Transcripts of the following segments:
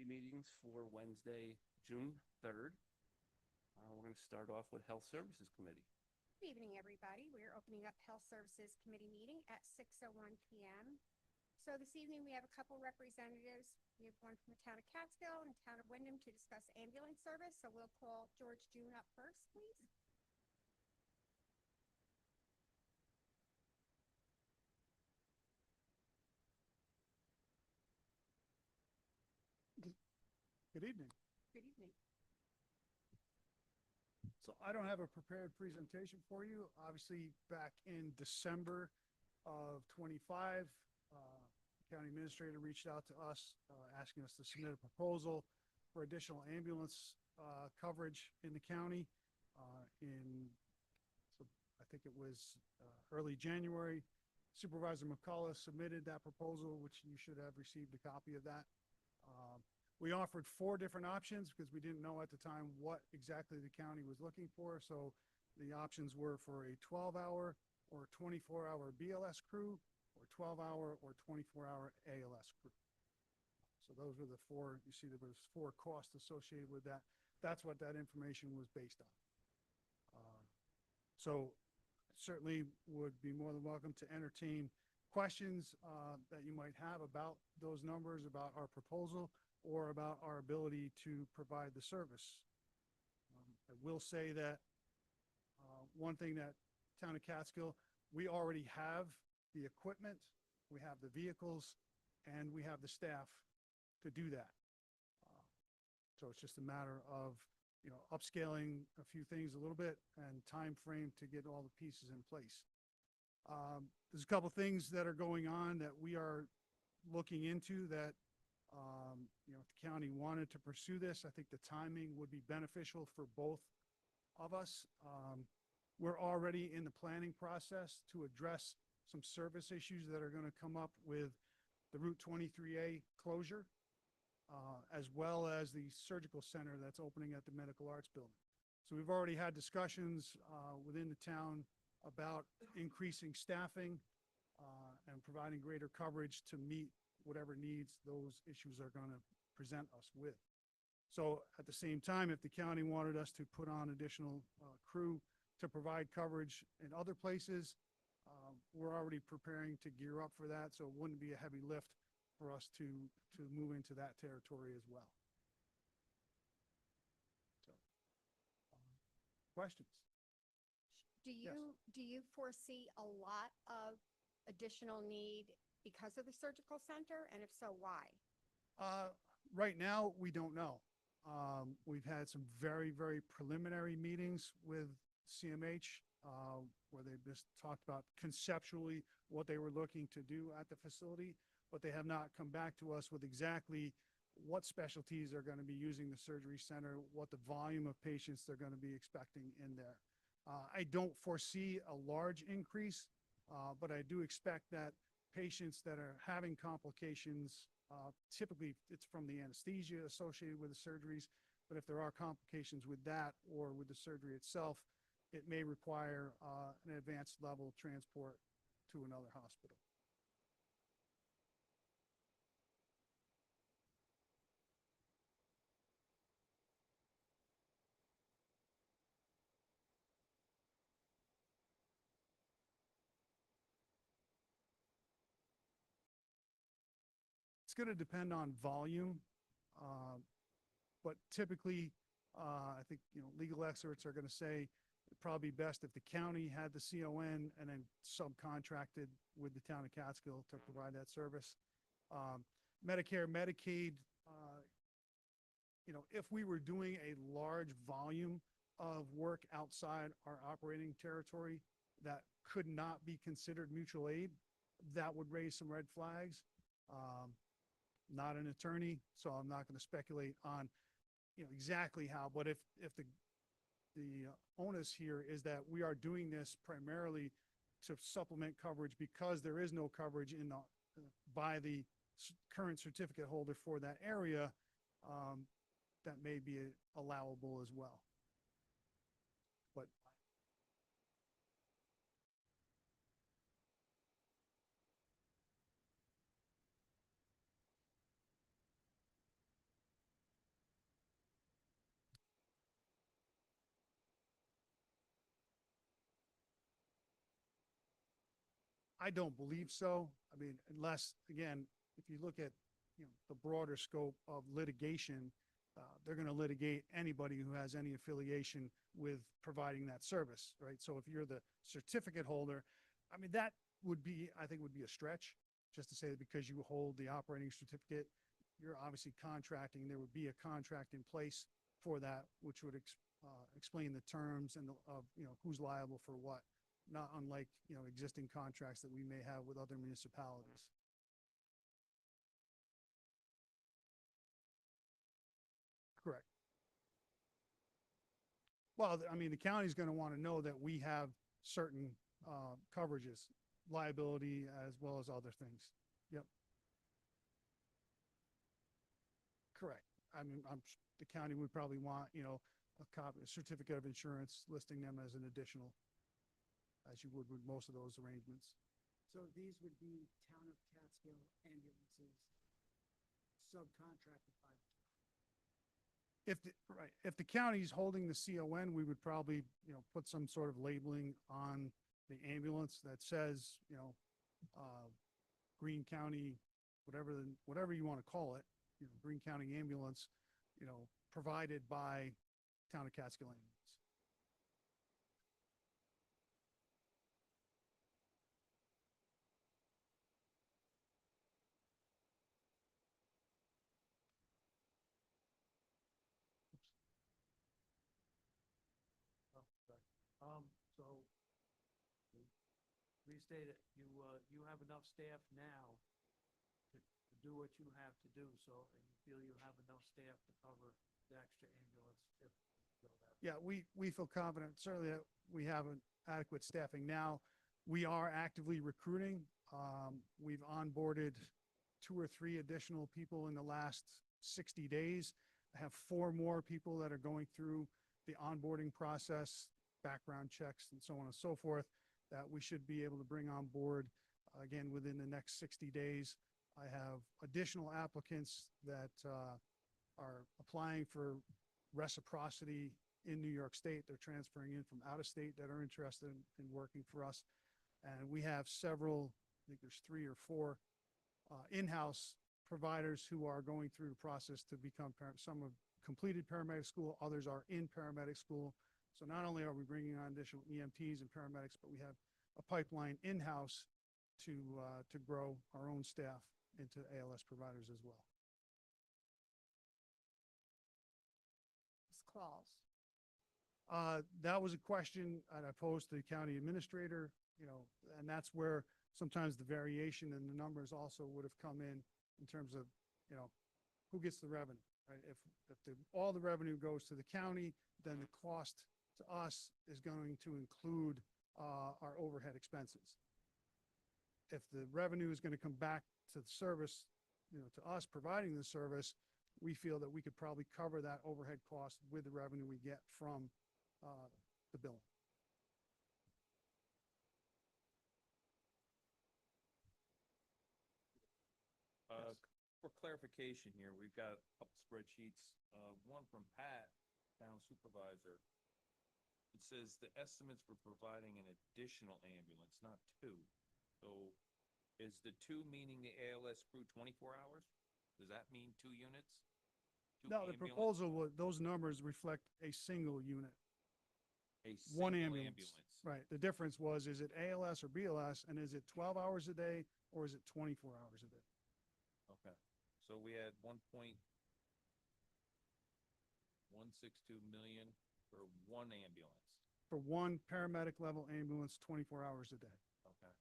meetings for Wednesday, June 3rd. We're going to start off with Health Services Committee. Good evening, everybody. We're opening up Health Services Committee meeting at 6:01 p.m. So this evening we have a couple representatives. We have one from the town of Catskill and town of Wyndham to discuss ambulance service. So we'll call George June up first, please. Good evening. Good evening. So I don't have a prepared presentation for you. Obviously, back in December of 25, county administrator reached out to us asking us to submit a proposal for additional ambulance coverage in the county. So I think it was early January. Supervisor McCullough submitted that proposal, which you should have received a copy of that. We offered 4 different options because we didn't know at the time what exactly the county was looking for. So the options were for a 12-hour or 24-hour BLS crew, or 12-hour or 24-hour ALS crew. So those were the 4. You see there was 4 costs associated with that. That's what that information was based on. So certainly would be more than welcome to entertain questions that you might have about those numbers, about our proposal, or about our ability to provide the service. I will say that one thing that town of Catskill, we already have the equipment, we have the vehicles, and we have the staff to do that. So it's just a matter of, upscaling a few things a little bit and time frame to get all the pieces in place. There's a couple things that are going on that we are looking into that if the county wanted to pursue this, I think the timing would be beneficial for both of us. We're already in the planning process to address some service issues that are going to come up with the Route 23A closure, as well as the surgical center that's opening at the Medical Arts Building. So we've already had discussions within the town about increasing staffing and providing greater coverage to meet whatever needs those issues are going to present us with. So at the same time, if the county wanted us to put on additional crew to provide coverage in other places, we're already preparing to gear up for that. So it wouldn't be a heavy lift for us to move into that territory as well. So, questions? Do you foresee a lot of additional need because of the surgical center? And if so, why? Right now, we don't know. We've had some very, very preliminary meetings with CMH where they just talked about conceptually what they were looking to do at the facility, but they have not come back to us with exactly what specialties are going to be using the surgery center, what the volume of patients they're going to be expecting in there. I don't foresee a large increase, but I do expect that patients that are having complications, typically it's from the anesthesia associated with the surgeries, but if there are complications with that or with the surgery itself, it may require an advanced level transport to another hospital. It's going to depend on volume, but typically, I think legal experts are going to say it'd probably be best if the county had the CON and then subcontracted with the town of Catskill to provide that service. Medicare, Medicaid, if we were doing a large volume of work outside our operating territory that could not be considered mutual aid, that would raise some red flags. Not an attorney, so I'm not going to speculate on exactly how, but if the onus here is that we are doing this primarily to supplement coverage because there is no coverage in by the current certificate holder for that area, that may be allowable as well. But I don't believe so. I mean, unless, again, if you look at, the broader scope of litigation, they're going to litigate anybody who has any affiliation with providing that service, right? So if you're the certificate holder, I mean, that would be, I think would be a stretch, just to say that because you hold the operating certificate, you're obviously contracting, there would be a contract in place for that, which would explain the terms and of, who's liable for what, not unlike, existing contracts that we may have with other municipalities. Correct. Well, I mean, the county's going to want to know that we have certain coverages, liability as well as other things. Yep. Correct. I mean, the county would probably want, a copy, a certificate of insurance listing them as an additional, as you would with most of those arrangements. So these would be town of Catskill ambulances subcontracted by. If the county's holding the CON, we would probably, put some sort of labeling on the ambulance that says, Greene County, whatever you want to call it, Greene County ambulance, provided by town of Catskill ambulance. Oh, sorry. So restate it, you have enough staff now to do what you have to do, so, and you feel you have enough staff to cover the extra ambulance if you go that. Yeah, we feel confident, certainly that we have an adequate staffing now. We are actively recruiting. We've onboarded 2 or 3 additional people in the last 60 days. I have 4 more people that are going through the onboarding process, background checks and so on and so forth, that we should be able to bring on board, again, within the next 60 days. I have additional applicants that are applying for reciprocity in New York State. They're transferring in from out of state that are interested in working for us. And we have several, I think there's 3 or 4 in-house providers who are going through the process to become some have completed paramedic school, others are in paramedic school. So not only are we bringing on additional EMTs and paramedics, but we have a pipeline in-house to grow our own staff into ALS providers as well. Ms. Claus. That was a question that I posed to the county administrator, and that's where sometimes the variation in the numbers also would have come in terms of, who gets the revenue, right? If all the revenue goes to the county, then the cost to us is going to include our overhead expenses. If the revenue is going to come back to the service, to us providing the service, we feel that we could probably cover that overhead cost with the revenue we get from the billing. For clarification here, we've got a couple spreadsheets, one from Pat, town supervisor. It says the estimates for providing an additional ambulance, not 2. So is the 2 meaning the ALS crew 24 hours? Does that mean 2 units? No, the proposal was, those numbers reflect a single unit. A One single ambulance. Right. The difference was, is it ALS or BLS, and is it 12 hours a day or is it 24 hours a day? Okay. So we had 1.162 million for one ambulance. For one paramedic level ambulance, 24 hours a day. Okay.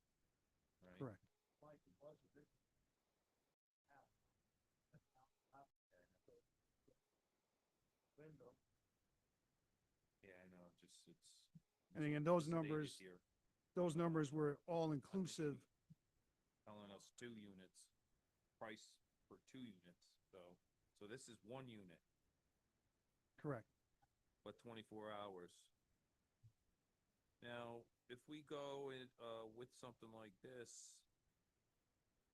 Right. Correct. Mike, it was a big. Window. Yeah, I know, just, it's. And again, those misstated numbers, here, those numbers were all inclusive. telling us 2 units, price for 2 units, so this is 1 unit, Correct. but 24 hours. Now, if we go with something like this,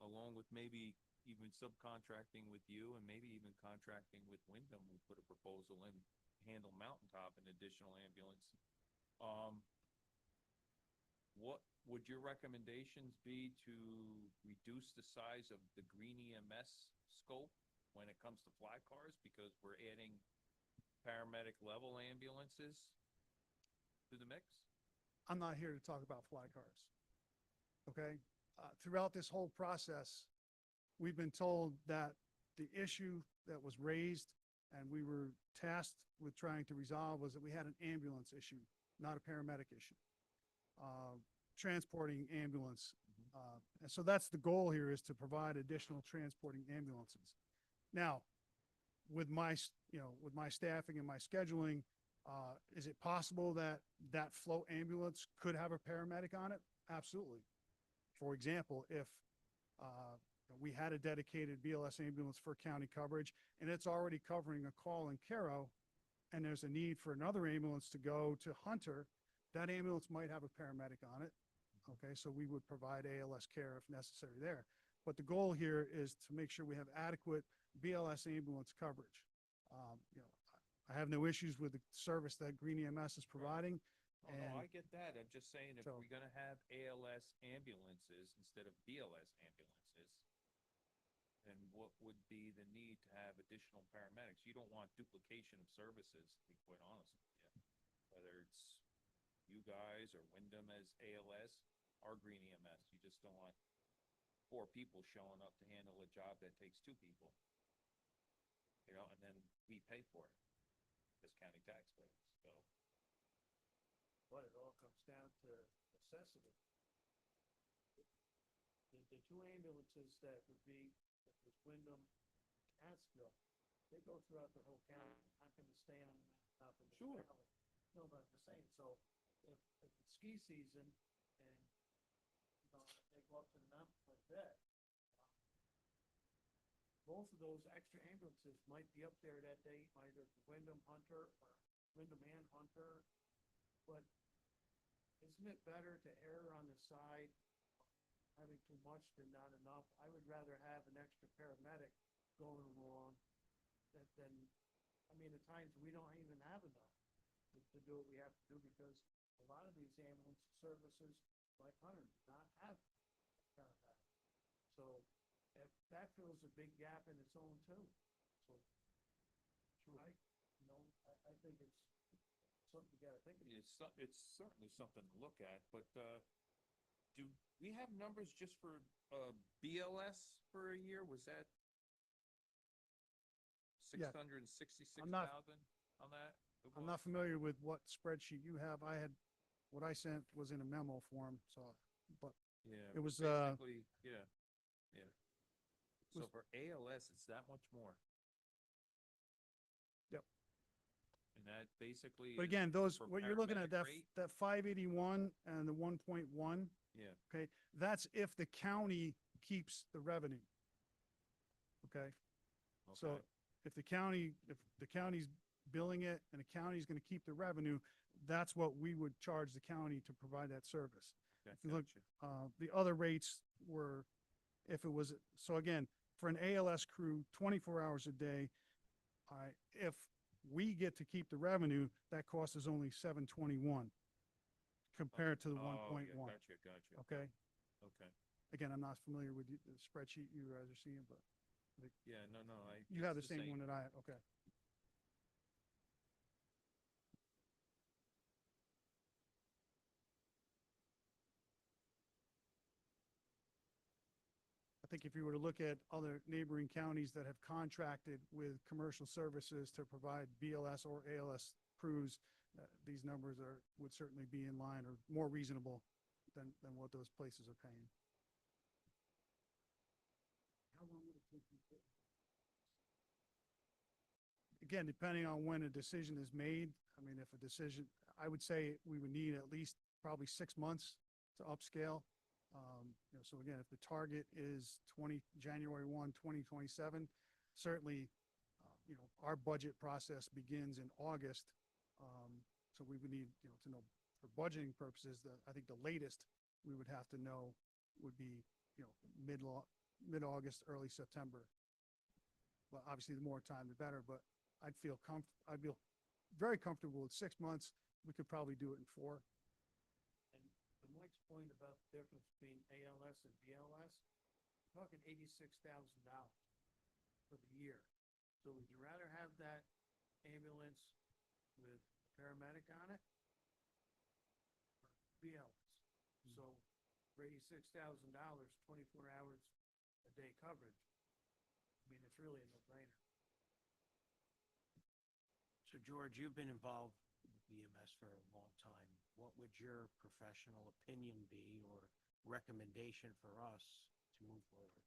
along with maybe even subcontracting with you and maybe even contracting with Wyndham, we put a proposal in, handle Mountaintop, an additional ambulance. would your recommendations be to reduce the size of the Greene EMS scope when it comes to flat cars? Because we're adding paramedic level ambulances to the mix? I'm not here to talk about fly cars. Okay? Throughout this whole process, we've been told that the issue that was raised and we were tasked with trying to resolve was that we had an ambulance issue, not a paramedic issue. Transporting ambulance. And so that's the goal here, is to provide additional transporting ambulances. Now, with my, with my staffing and my scheduling, is it possible that that float ambulance could have a paramedic on it? Absolutely. For example, if we had a dedicated BLS ambulance for county coverage and it's already covering a call in Caro, and there's a need for another ambulance to go to Hunter, that ambulance might have a paramedic on it. Okay, so we would provide ALS care if necessary there. But the goal here is to make sure we have adequate BLS ambulance coverage. I have no issues with the service that Greene EMS is providing. Oh, no, I get that. I'm just saying, if So- we're gonna have ALS ambulances instead of BLS ambulances, then what would be the need to have additional paramedics? You don't want duplication of services, to be quite honest with you. Whether it's you guys or Wyndham as ALS or Greene EMS, you just don't want 4 people showing up to handle a job that takes 2 people. And then we pay for it as county taxpayers, so. But it all comes down to necessity. The 2 ambulances that would be, that was Wyndham, Catskill, they go throughout the whole county, not gonna stay on the top of the Sure. valley. No, but I'm just saying, so if it's ski season and, they go up to the mountains like that, both of those extra ambulances might be up there that day, either Wyndham, Hunter, or Wyndham and Hunter. But isn't it better to err on the side of having too much than not enough? I would rather have an extra paramedic going along than, at times we don't even have enough to do what we have to do, because a lot of these ambulance services, like Hunter, do not have paramedic. So if that fills a big gap in its own too. So, I think it's something you gotta think about. It's certainly something to look at, but, do we have numbers just for, BLS for a year? Was that Yeah. 666,000 on that? It I'm was? not familiar with what spreadsheet you have. What I sent was in a memo form, so, but Yeah. it was, basically, yeah. So was- for ALS, it's that much more. Yep. And that basically but is again, those, for what you're looking at, paramedic rate? that 581 and the 1.1, Yeah, okay, that's if the county keeps the revenue. Okay? So okay. if the county's billing it and the county's gonna keep the revenue, that's what we would charge the county to provide that service. Okay, If you look, gotcha. the other rates were, if it was, so again, for an ALS crew, 24 hours a day, if we get to keep the revenue, that cost is only 721 compared to the Oh, 1.1. yeah, gotcha. Okay? Okay. Again, I'm not familiar with the spreadsheet you guys are seeing, but Yeah, no, you have the same one that I, okay. I think if you were to look at other neighboring counties that have contracted with commercial services to provide BLS or ALS crews, these numbers would certainly be in line or more reasonable than what those places are paying. How long would it take you to? Again, depending on when a decision is made, if a decision, I would say we would need at least probably 6 months to upscale. So again, if the target is January 1, 2027, certainly, our budget process begins in August. So we would need, to know for budgeting purposes, I think the latest we would have to know would be, mid-August, early September. Well, obviously, the more time, the better, but I'd feel very comfortable with 6 months. We could probably do it in 4. And from my point about the difference between ALS and BLS. We're talking $86,000 for the year. So would you rather have that ambulance with a paramedic on it? Or BLS? So for $86,000, 24 hours a day coverage, I mean, it's really a no-brainer. So George, you've been involved with EMS for a long time. What would your professional opinion be or recommendation for us to move forward?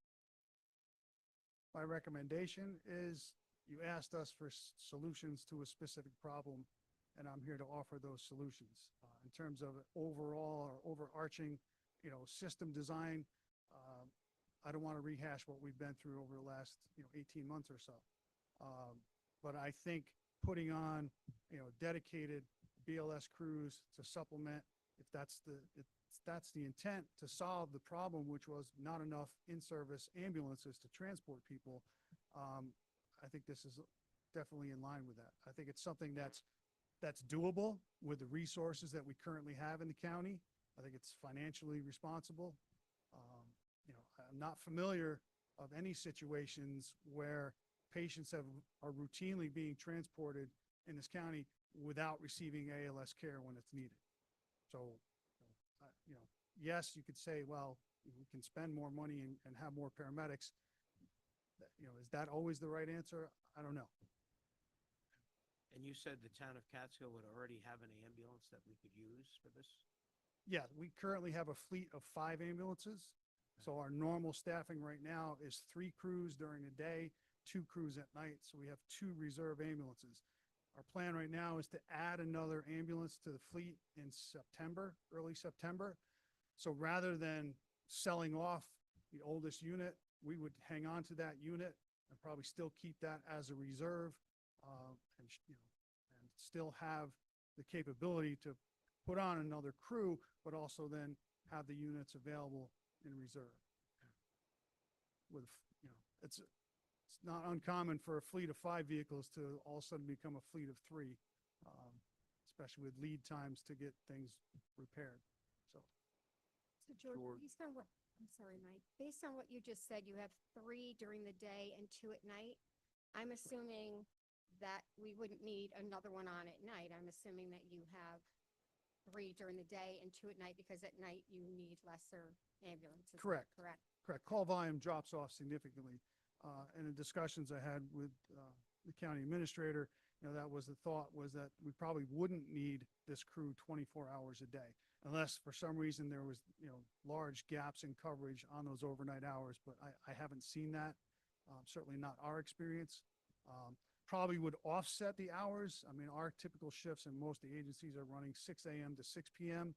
My recommendation is you asked us for solutions to a specific problem, and I'm here to offer those solutions. In terms of overall or overarching, system design, I don't want to rehash what we've been through over the last, 18 months or so. But I think putting on, dedicated BLS crews to supplement, if that's the intent to solve the problem, which was not enough in-service ambulances to transport people, I think this is definitely in line with that. I think it's something that's doable with the resources that we currently have in the county. I think it's financially responsible. I'm not familiar of any situations where patients are routinely being transported in this county without receiving ALS care when it's needed. So, yes, you could say, well, we can spend more money and have more paramedics. Is that always the right answer? I don't know. And you said the town of Catskill would already have an ambulance that we could use for this? Yeah, we currently have a fleet of 5 ambulances. So our normal staffing right now is 3 crews during the day, 2 crews at night. So we have 2 reserve ambulances. Our plan right now is to add another ambulance to the fleet in September, early September. So rather than selling off the oldest unit, we would hang on to that unit and probably still keep that as a reserve, and still have the capability to put on another crew, but also then have the units available in reserve. With, it's not uncommon for a fleet of 5 vehicles to all of a sudden become a fleet of 3, especially with lead times to get things repaired. So, So George, George. based on what, I'm sorry, Mike, based on what you just said, you have 3 during the day and 2 at night. I'm assuming that we wouldn't need another one on at night. I'm assuming that you have 3 during the day and 2 at night because at night you need lesser ambulances. Correct. Correct. correct. Call volume drops off significantly. And the discussions I had with the county administrator, that was the thought, was that we probably wouldn't need this crew 24 hours a day unless for some reason there was, large gaps in coverage on those overnight hours. But I haven't seen that. Certainly not our experience. Probably would offset the hours. I mean, our typical shifts in most of the agencies are running 6 a.m. to 6 p.m.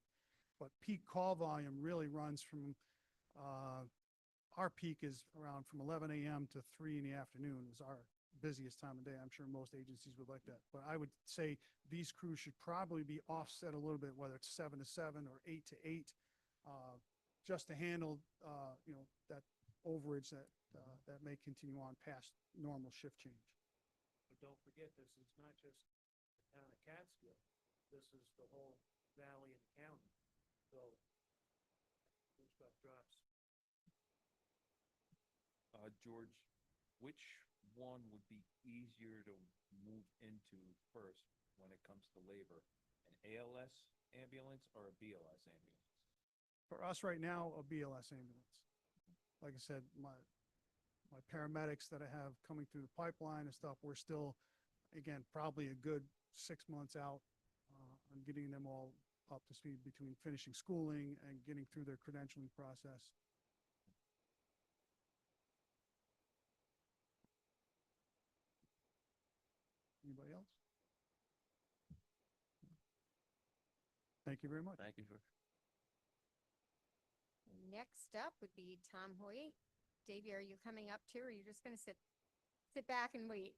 But peak call volume really runs from, our peak is around from 11 a.m. to 3 in the afternoon is our busiest time of day. I'm sure most agencies would like that. But I would say these crews should probably be offset a little bit, whether it's 7 to 7 or 8 to 8, just to handle, that overage that may continue on past normal shift change. But don't forget, this is not just the town of Catskill. This is the whole valley and county. So, this stuff drops. George, which one would be easier to move into first when it comes to labor? An ALS ambulance or a BLS ambulance? For us right now, a BLS ambulance. Like I said, my paramedics that I have coming through the pipeline and stuff, we're still, again, probably a good 6 months out on getting them all up to speed between finishing schooling and getting through their credentialing process. Anybody else? Thank you very much. Thank you, George. Next up would be Tom Hoyt. Davey, are you coming up too, or are you just going to sit back and wait?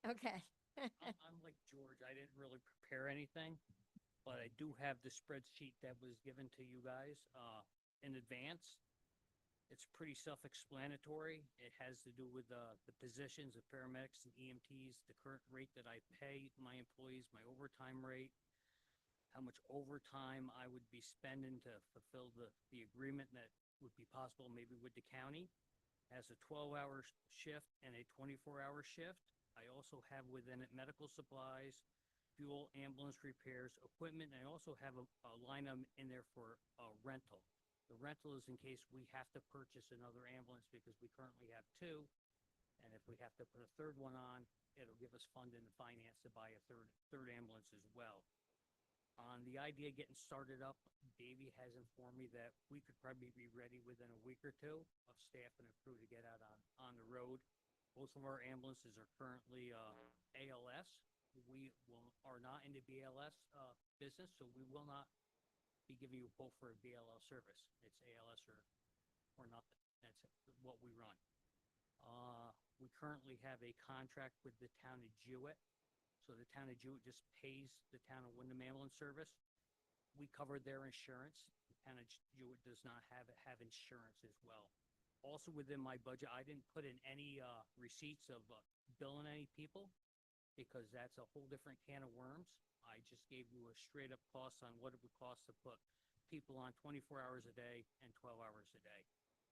Okay. I'm like George, I didn't really prepare anything, but I do have the spreadsheet that was given to you guys in advance. It's pretty self-explanatory. It has to do with the positions of paramedics and EMTs, the current rate that I pay my employees, my overtime rate, how much overtime I would be spending to fulfill the agreement that would be possible maybe with the county. Has a 12-hour shift and a 24-hour shift. I also have within it medical supplies, fuel, ambulance repairs, equipment, and I also have a line item in there for rental. The rental is in case we have to purchase another ambulance because we currently have two. And if we have to put a third one on, it'll give us funding and finance to buy a third ambulance as well. On the idea of getting started up, Davey has informed me that we could probably be ready within a week or two of staff and a crew to get out on the road. Both of our ambulances are currently ALS. Are not in the BLS business, so we will not be giving you a quote for a BLS service. It's ALS or nothing. That's what we run. We currently have a contract with the town of Jewett. So the town of Jewett just pays the town of Wyndham Ambulance Service. We cover their insurance. The town of Jewett does not have insurance as well. Also within my budget, I didn't put in any receipts of billing any people because that's a whole different can of worms. I just gave you a straight up cost on what it would cost to put people on 24 hours a day and 12 hours a day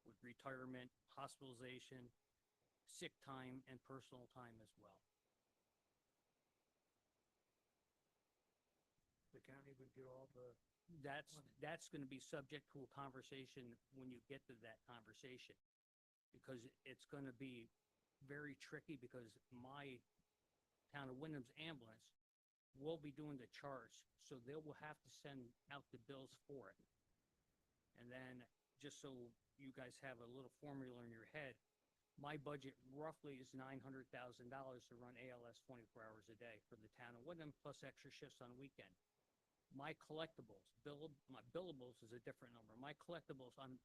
with retirement, hospitalization, sick time, and personal time as well. The county would get all the, That's going to be subject to a conversation when you get to that conversation. Because it's going to be very tricky because my town of Wyndham's ambulance will be doing the charge. So they will have to send out the bills for it. And then just so you guys have a little formula in your head, my budget roughly is $900,000 to run ALS 24 hours a day for the town of Wyndham plus extra shifts on weekend. My collectibles, my billables is a different number. My collectibles, I'm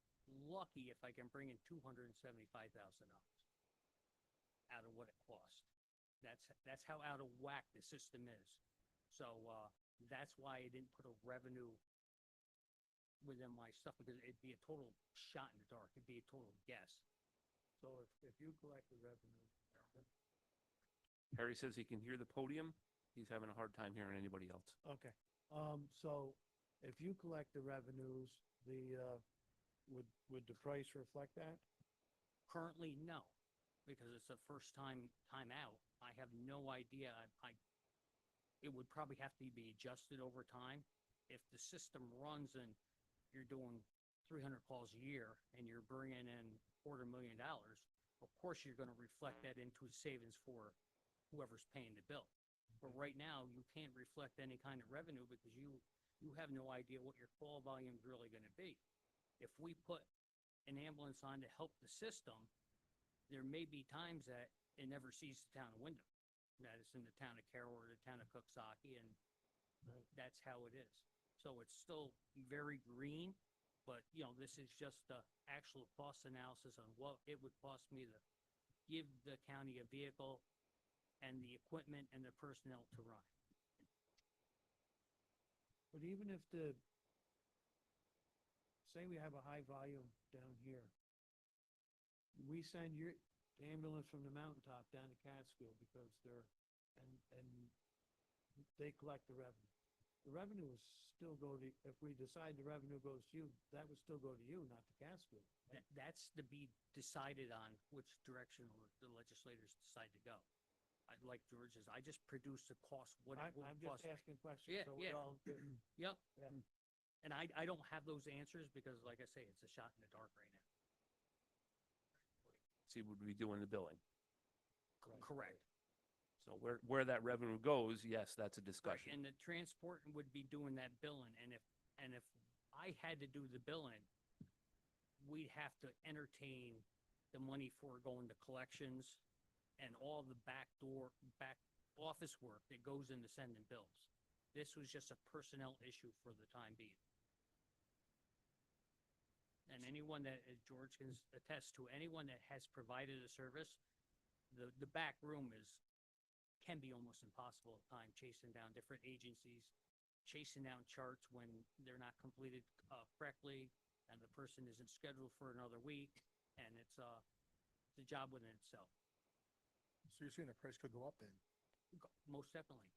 lucky if I can bring in $275,000 out of what it costs. That's how out of whack the system is. So that's why I didn't put a revenue within my stuff because it'd be a total shot in the dark. It'd be a total guess. so if you collect the revenue, Harry says he can hear the podium. He's having a hard time hearing anybody else. okay. So if you collect the revenues, would the price reflect that? Currently, no, because it's the first time out. I have no idea. It would probably have to be adjusted over time. If the system runs and you're doing 300 calls a year and you're bringing in $250,000, of course you're going to reflect that into savings for whoever's paying the bill. But right now, you can't reflect any kind of revenue because you have no idea what your call volume is really going to be. If we put an ambulance on to help the system, there may be times that it never sees the town of Wyndham. That it's in the town of Carroll or the town of Cooksaki, and that's how it is. So it's still very green, but this is just the actual cost analysis on what it would cost me to give the county a vehicle and the equipment and the personnel to run. But even if say we have a high volume down here, we send your ambulance from the mountaintop down to Catskill because and they collect the revenue. The revenue will still go to, if we decide the revenue goes to you, that would still go to you, not to Catskill. That's to be decided on which direction the legislators decide to go. Like George says, I just produce the cost, what it would I'm cost. just asking questions. Yeah, so yeah. we all get- Yep. Yeah. And I don't have those answers because, like I say, it's a shot in the dark right now. See, would we doing the billing? Correct. So where that revenue goes, yes, that's a Right, discussion. and the transport would be doing that billing, and if I had to do the billing, we'd have to entertain the money for going to collections and all the back office work that goes into sending bills. This was just a personnel issue for the time being. And anyone that, as George can attest to, anyone that has provided a service, the back room can be almost impossible at times, chasing down different agencies, chasing down charts when they're not completed correctly, and the person isn't scheduled for another week, and it's a job within itself. So you're saying the price could go up then? Most definitely.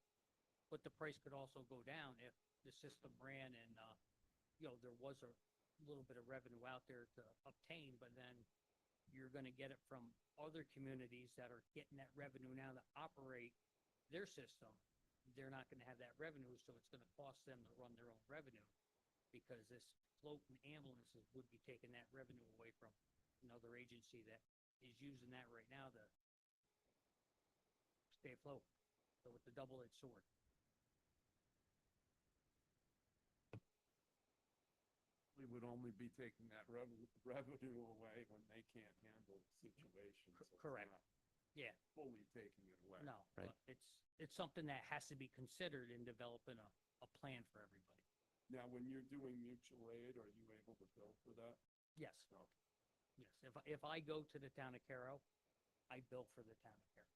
but the price could also go down if the system ran and, there was a little bit of revenue out there to obtain, but then you're gonna get it from other communities that are getting that revenue now to operate their system. They're not gonna have that revenue, so it's gonna cost them to run their own revenue, because this float and ambulances would be taking that revenue away from another agency that is using that right now to stay afloat. So it's a double-edged sword. We would only be taking that revenue away when they can't handle the situation. So it's Correct. not Yeah, Fully taking it away. no, Right. but it's something that has to be considered in developing a plan for everybody. Now, when you're doing mutual aid, are you able to bill for that? Yes, No. yes. If I go to the town of Caro, I bill for the town of Caro.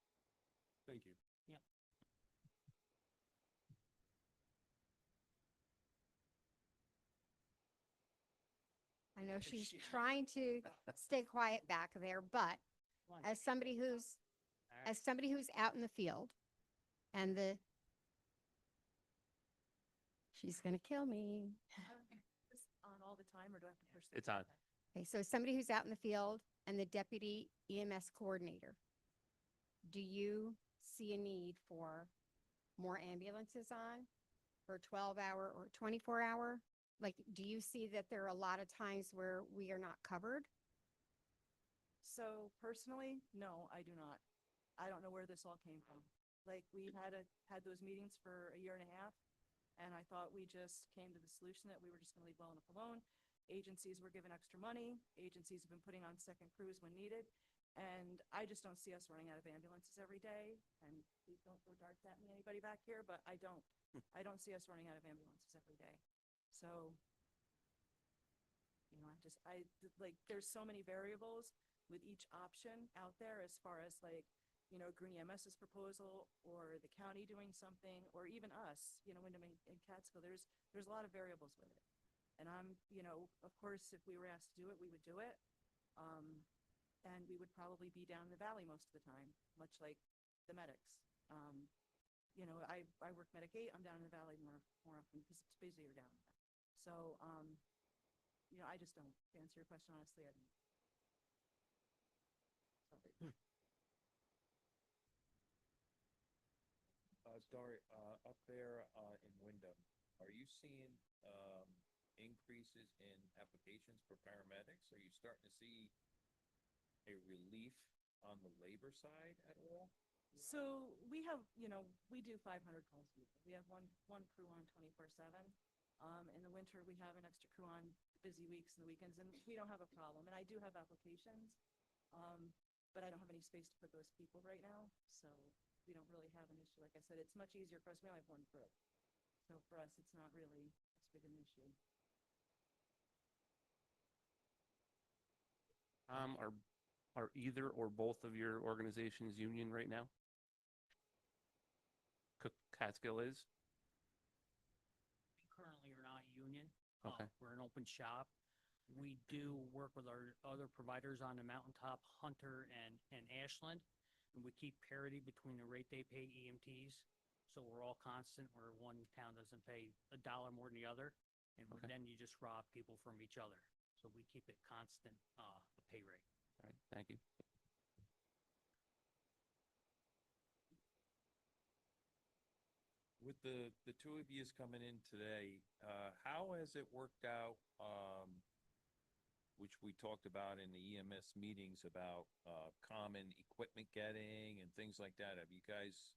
Thank you. Yep. I know she's trying to stay quiet back there, but Come on. as somebody who's, All right. as somebody who's out in the field and she's gonna kill me. This on all the time, or do I have to push? It's on. Okay, so somebody who's out in the field and the deputy EMS coordinator, do you see a need for more ambulances on for 12-hour or 24-hour? Like, do you see that there are a lot of times where we are not covered? So personally, no, I do not. I don't know where this all came from. Like, we had those meetings for a year and a half, and I thought we just came to the solution that we were just gonna leave well enough alone. Agencies were given extra money. Agencies have been putting on second crews when needed. And I just don't see us running out of ambulances every day. And please don't throw darts at me, anybody back here, but I don't see us running out of ambulances every day. So, there's so many variables with each option out there as far as Greene EMS's proposal or the county doing something, or even us, Wyndham and Catskill. There's a lot of variables with it. And of course, if we were asked to do it, we would do it. And we would probably be down in the valley most of the time, much like the medics. I work Medic 8, I'm down in the valley more often because it's busier down there. So, I just don't, to answer your question honestly, I don't. Sorry. Dory, up there, in Wyndham, are you seeing, increases in applications for paramedics? Are you starting to see a relief on the labor side at all? So we have, we do 500 calls a week. We have one crew on 24/7. In the winter, we have an extra crew on busy weeks and the weekends, and we don't have a problem. And I do have applications, but I don't have any space to put those people right now. So we don't really have an issue. Like I said, it's much easier for us. We only have one crew. So for us, it's not really as big an issue. Are either or both of your organizations union right now? Catskill is? Currently are not union. Okay. We're an open shop. We do work with our other providers on the Mountaintop, Hunter, and Ashland. And we keep parity between the rate they pay EMTs. So we're all constant, where one town doesn't pay $1 more than the other. And Okay. then you just rob people from each other. So we keep it constant, the pay rate. All right, thank you. With the two of yous coming in today, how has it worked out, which we talked about in the EMS meetings about, common equipment getting and things like that? Have you guys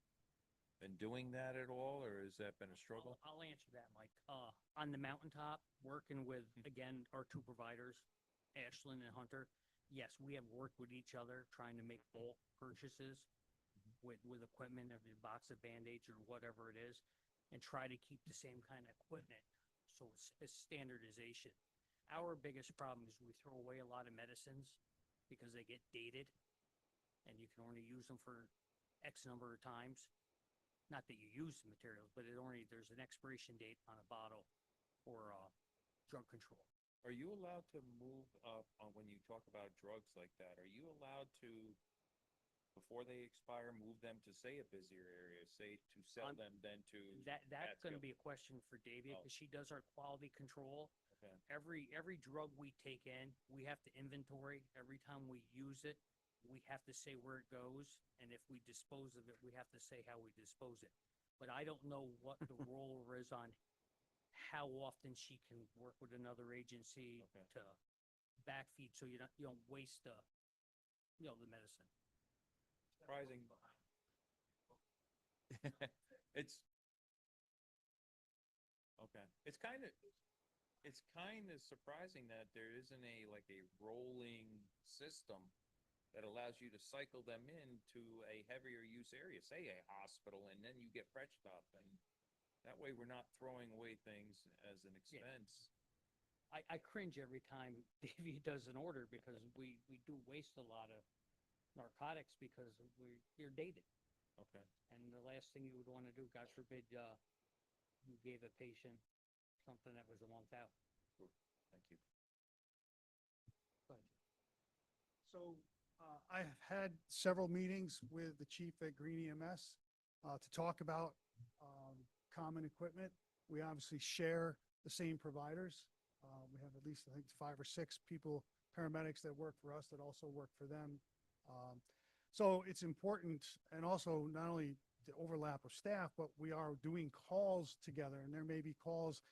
been doing that at all, or has that been a struggle? I'll answer that, Mike. On the Mountaintop, working with, again, our two providers, Ashland and Hunter, yes, we have worked with each other, trying to make bulk purchases with equipment, of a box of Band-Aids or whatever it is, and try to keep the same kind of equipment. So it's standardization. Our biggest problem is we throw away a lot of medicines because they get dated, and you can only use them for X number of times. Not that you use the materials, but there's an expiration date on a bottle or drug control. Are you allowed to move up on when you talk about drugs like that? Are you allowed to before they expire, move them to say a busier area, say to sell On- them then to That's gonna Catskill? be a question for Davia, Oh. because she does our quality control. Okay. Every drug we take in, we have to inventory. Every time we use it, we have to say where it goes, and if we dispose of it, we have to say how we dispose it. But I don't know what the rollover is on how often she can work with another agency Okay. to backfeed, so you don't waste the medicine. Surprising. It's, okay, it's kind of surprising that there isn't like a rolling system that allows you to cycle them into a heavier use area, say a hospital, and then you get fresh stuff, and that way we're not throwing away things as an Yeah. expense. I cringe every time Davia does an order, because we do waste a lot of narcotics because you're dated. Okay. And the last thing you would want to do, God forbid, you gave a patient something that was a month out. Thank you. Go ahead. So, I have had several meetings with the chief at Greene EMS, to talk about, common equipment. We obviously share the same providers. We have at least, I think, 5 or 6 people, paramedics that work for us that also work for them. So it's important, and also not only the overlap of staff, but we are doing calls together, and there may be calls,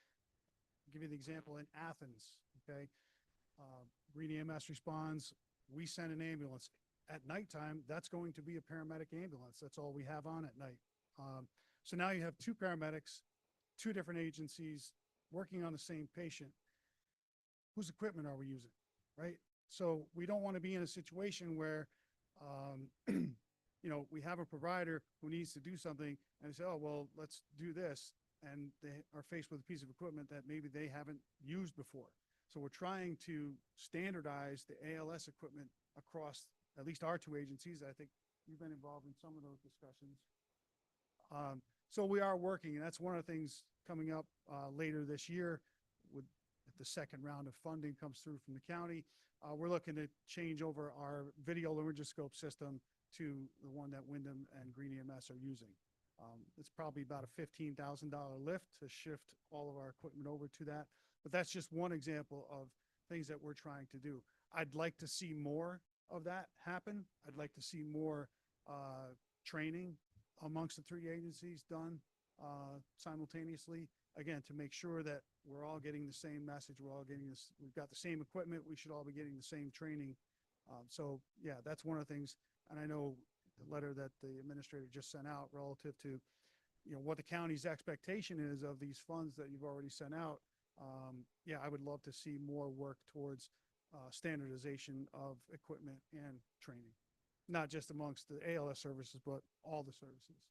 I'll give you the example in Athens, okay? Greene EMS responds, we send an ambulance. At nighttime, that's going to be a paramedic ambulance. That's all we have on at night. So now you have 2 paramedics, 2 different agencies working on the same patient. Whose equipment are we using, right? So we don't want to be in a situation where, we have a provider who needs to do something and they say, oh, well, let's do this. And they are faced with a piece of equipment that maybe they haven't used before. So we're trying to standardize the ALS equipment across at least our 2 agencies. I think you've been involved in some of those discussions. So we are working, and that's one of the things coming up later this year with if the second round of funding comes through from the county. We're looking to change over our video laryngoscope system to the one that Wyndham and Greene EMS are using. It's probably about a $15,000 lift to shift all of our equipment over to that. But that's just one example of things that we're trying to do. I'd like to see more of that happen. I'd like to see more training amongst the 3 agencies done simultaneously. Again, to make sure that we're all getting the same message, we're all getting this, we've got the same equipment, we should all be getting the same training. So yeah, that's one of the things. And I know the letter that the administrator just sent out relative to, what the county's expectation is of these funds that you've already sent out. Yeah, I would love to see more work towards standardization of equipment and training, not just amongst the ALS services, but all the services.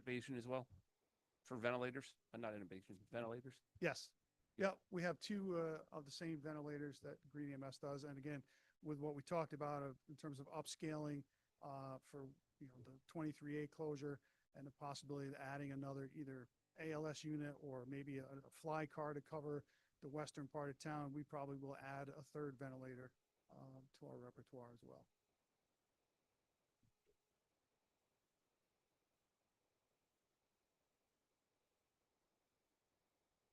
Intubation as well for ventilators, not intubation, ventilators. Yes. Yeah, we have 2 of the same ventilators that Greene EMS does. And again, with what we talked about in terms of upscaling for the 23A closure and the possibility of adding another either ALS unit or maybe a fly car to cover the western part of town, we probably will add a 3rd ventilator to our repertoire as well.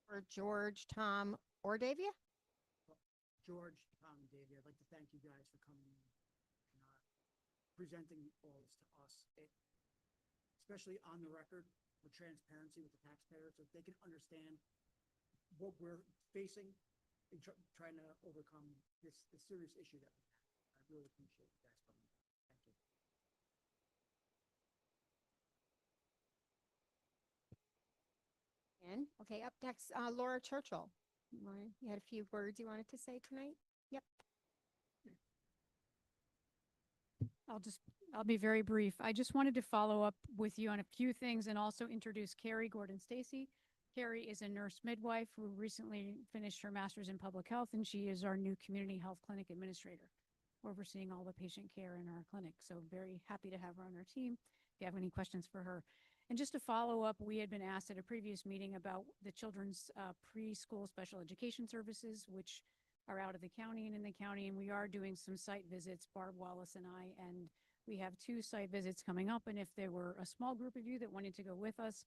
For George, Tom, or Davia? George, Tom, and Davey, I'd like to thank you guys for coming in and presenting all this to us. Especially on the record with transparency with the taxpayers, so they can understand what we're facing and trying to overcome this serious issue that we have. I really appreciate you guys coming. Thank you. And, okay, up next, Laura Churchill. You had a few words you wanted to say tonight? Yep. I'll be very brief. I just wanted to follow up with you on a few things and also introduce Carrie Gordon Stacy. Carrie is a nurse midwife who recently finished her master's in public health, and she is our new community health clinic administrator, overseeing all the patient care in our clinic. So very happy to have her on our team if you have any questions for her. And just to follow up, we had been asked at a previous meeting about the children's preschool special education services, which are out of the county and in the county, and we are doing some site visits, Barb Wallace and I, and we have 2 site visits coming up, and if there were a small group of you that wanted to go with us,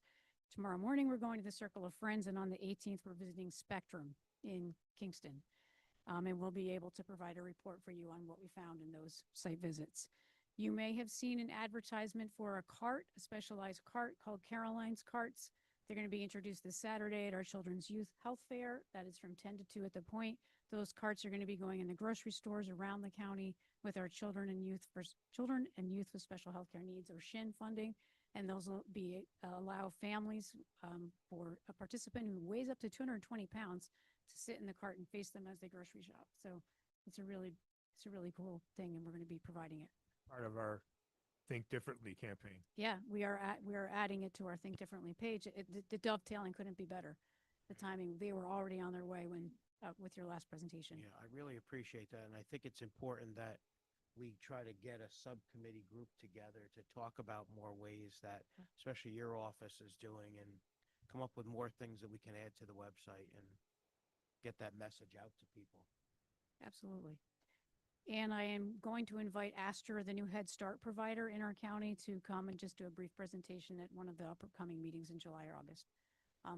tomorrow morning, we're going to the Circle of Friends, and on the 18th, we're visiting Spectrum in Kingston. And we'll be able to provide a report for you on what we found in those site visits. You may have seen an advertisement for a cart, a specialized cart called Caroline's Carts. They're going to be introduced this Saturday at our Children's Youth Health Fair. That is from 10 to 2 at the Point. Those carts are going to be going in the grocery stores around the county with our children and youth with special health care needs, or SHIN funding. And those will be allow families for a participant who weighs up to 220 pounds to sit in the cart and face them as they grocery shop. So it's a really cool thing, and we're going to be providing it. Part of our Think Differently campaign. Yeah, we are adding it to our Think Differently page. The dovetailing couldn't be better. The timing, they were already on their way when with your last presentation. Yeah, I really appreciate that, and I think it's important that we try to get a subcommittee group together to talk about more ways that, especially your office is doing, and come up with more things that we can add to the website and get that message out to people. Absolutely. And I am going to invite Astor, the new Head Start provider in our county, to come and just do a brief presentation at one of the upcoming meetings in July or August.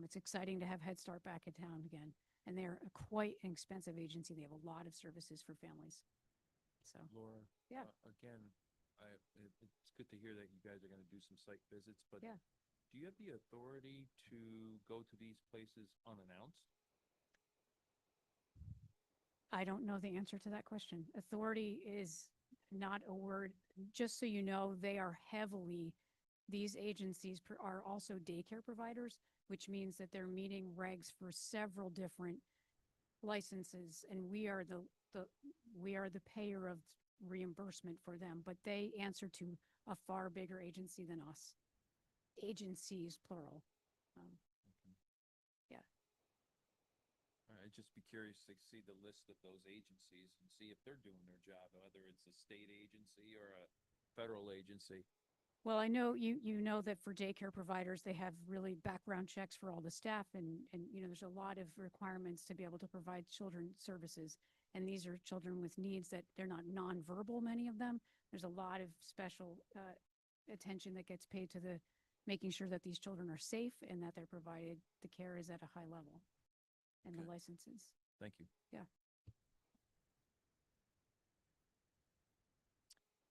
It's exciting to have Head Start back in town again. And they're quite an expensive agency. They have a lot of services for families. So, Laura? Yeah. Again, it's good to hear that you guys are gonna do some site visits, but Yeah. do you have the authority to go to these places unannounced? I don't know the answer to that question. Authority is not a word. Just so you know, these agencies are also daycare providers, which means that they're meeting regs for several different licenses, and we are the payer of reimbursement for them, but they answer to a far bigger agency than us. Agencies, plural. Yeah. I'd just be curious to see the list of those agencies and see if they're doing their job, whether it's a state agency or a federal agency. Well, I know you know that for daycare providers, they have really background checks for all the staff, and there's a lot of requirements to be able to provide children services. And these are children with needs that they're not nonverbal, many of them. There's a lot of special attention that gets paid to making sure that these children are safe and that they're provided, the care is at a high level, and the Okay. licenses. Thank you. Yeah.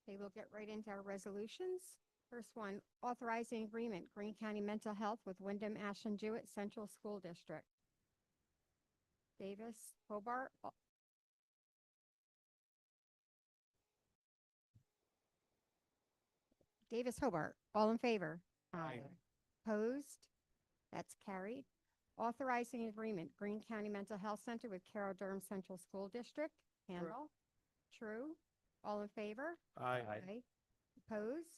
Okay, we'll get right into our resolutions. First one, authorizing agreement, Greene County Mental Health with Wyndham Ashland Jewett Central School District. Davis, Hobart. Davis, Hobart, all in favor? Aye. Opposed? That's carried. Authorizing agreement, Greene County Mental Health Center with Carroll Durham Central School District. Handle. True. All in favor? Aye. Opposed?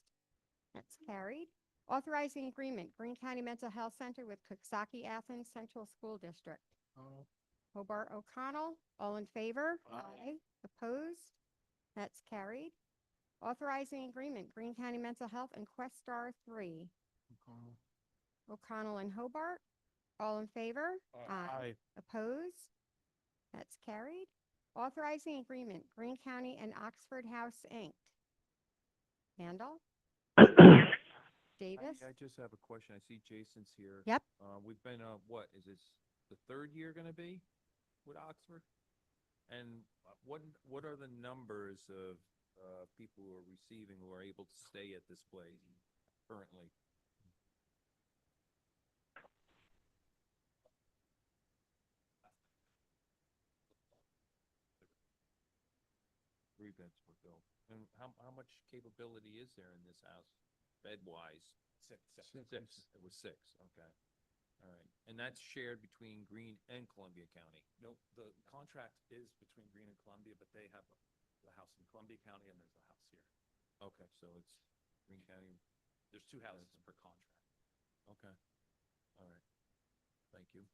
That's carried. Authorizing agreement, Greene County Mental Health Center with Coxsackie Athens Central School District. Hobart O'Connell, all in favor? Aye. Opposed? That's carried. Authorizing agreement, Greene County Mental Health and Questar 3. O'Connell and Hobart, all in favor? Aye. Opposed? That's carried. Authorizing agreement, Greene County and Oxford House, Inc. Handle? Davis? I just have a question. I see Jason's here. Yep. We've been, what, is this the third year gonna be with Oxford? And what are the numbers of, people who are receiving, who are able to stay at this place currently? Three beds were built. And how much capability is there in this house, bed-wise? Six. It was six, okay. All right. And that's shared between Greene and Columbia County? Nope, the contract is between Greene and Columbia, but they have the house in Columbia County and there's a house here. Okay, so it's Greene County, There's two houses per contract. okay. All right. Thank you.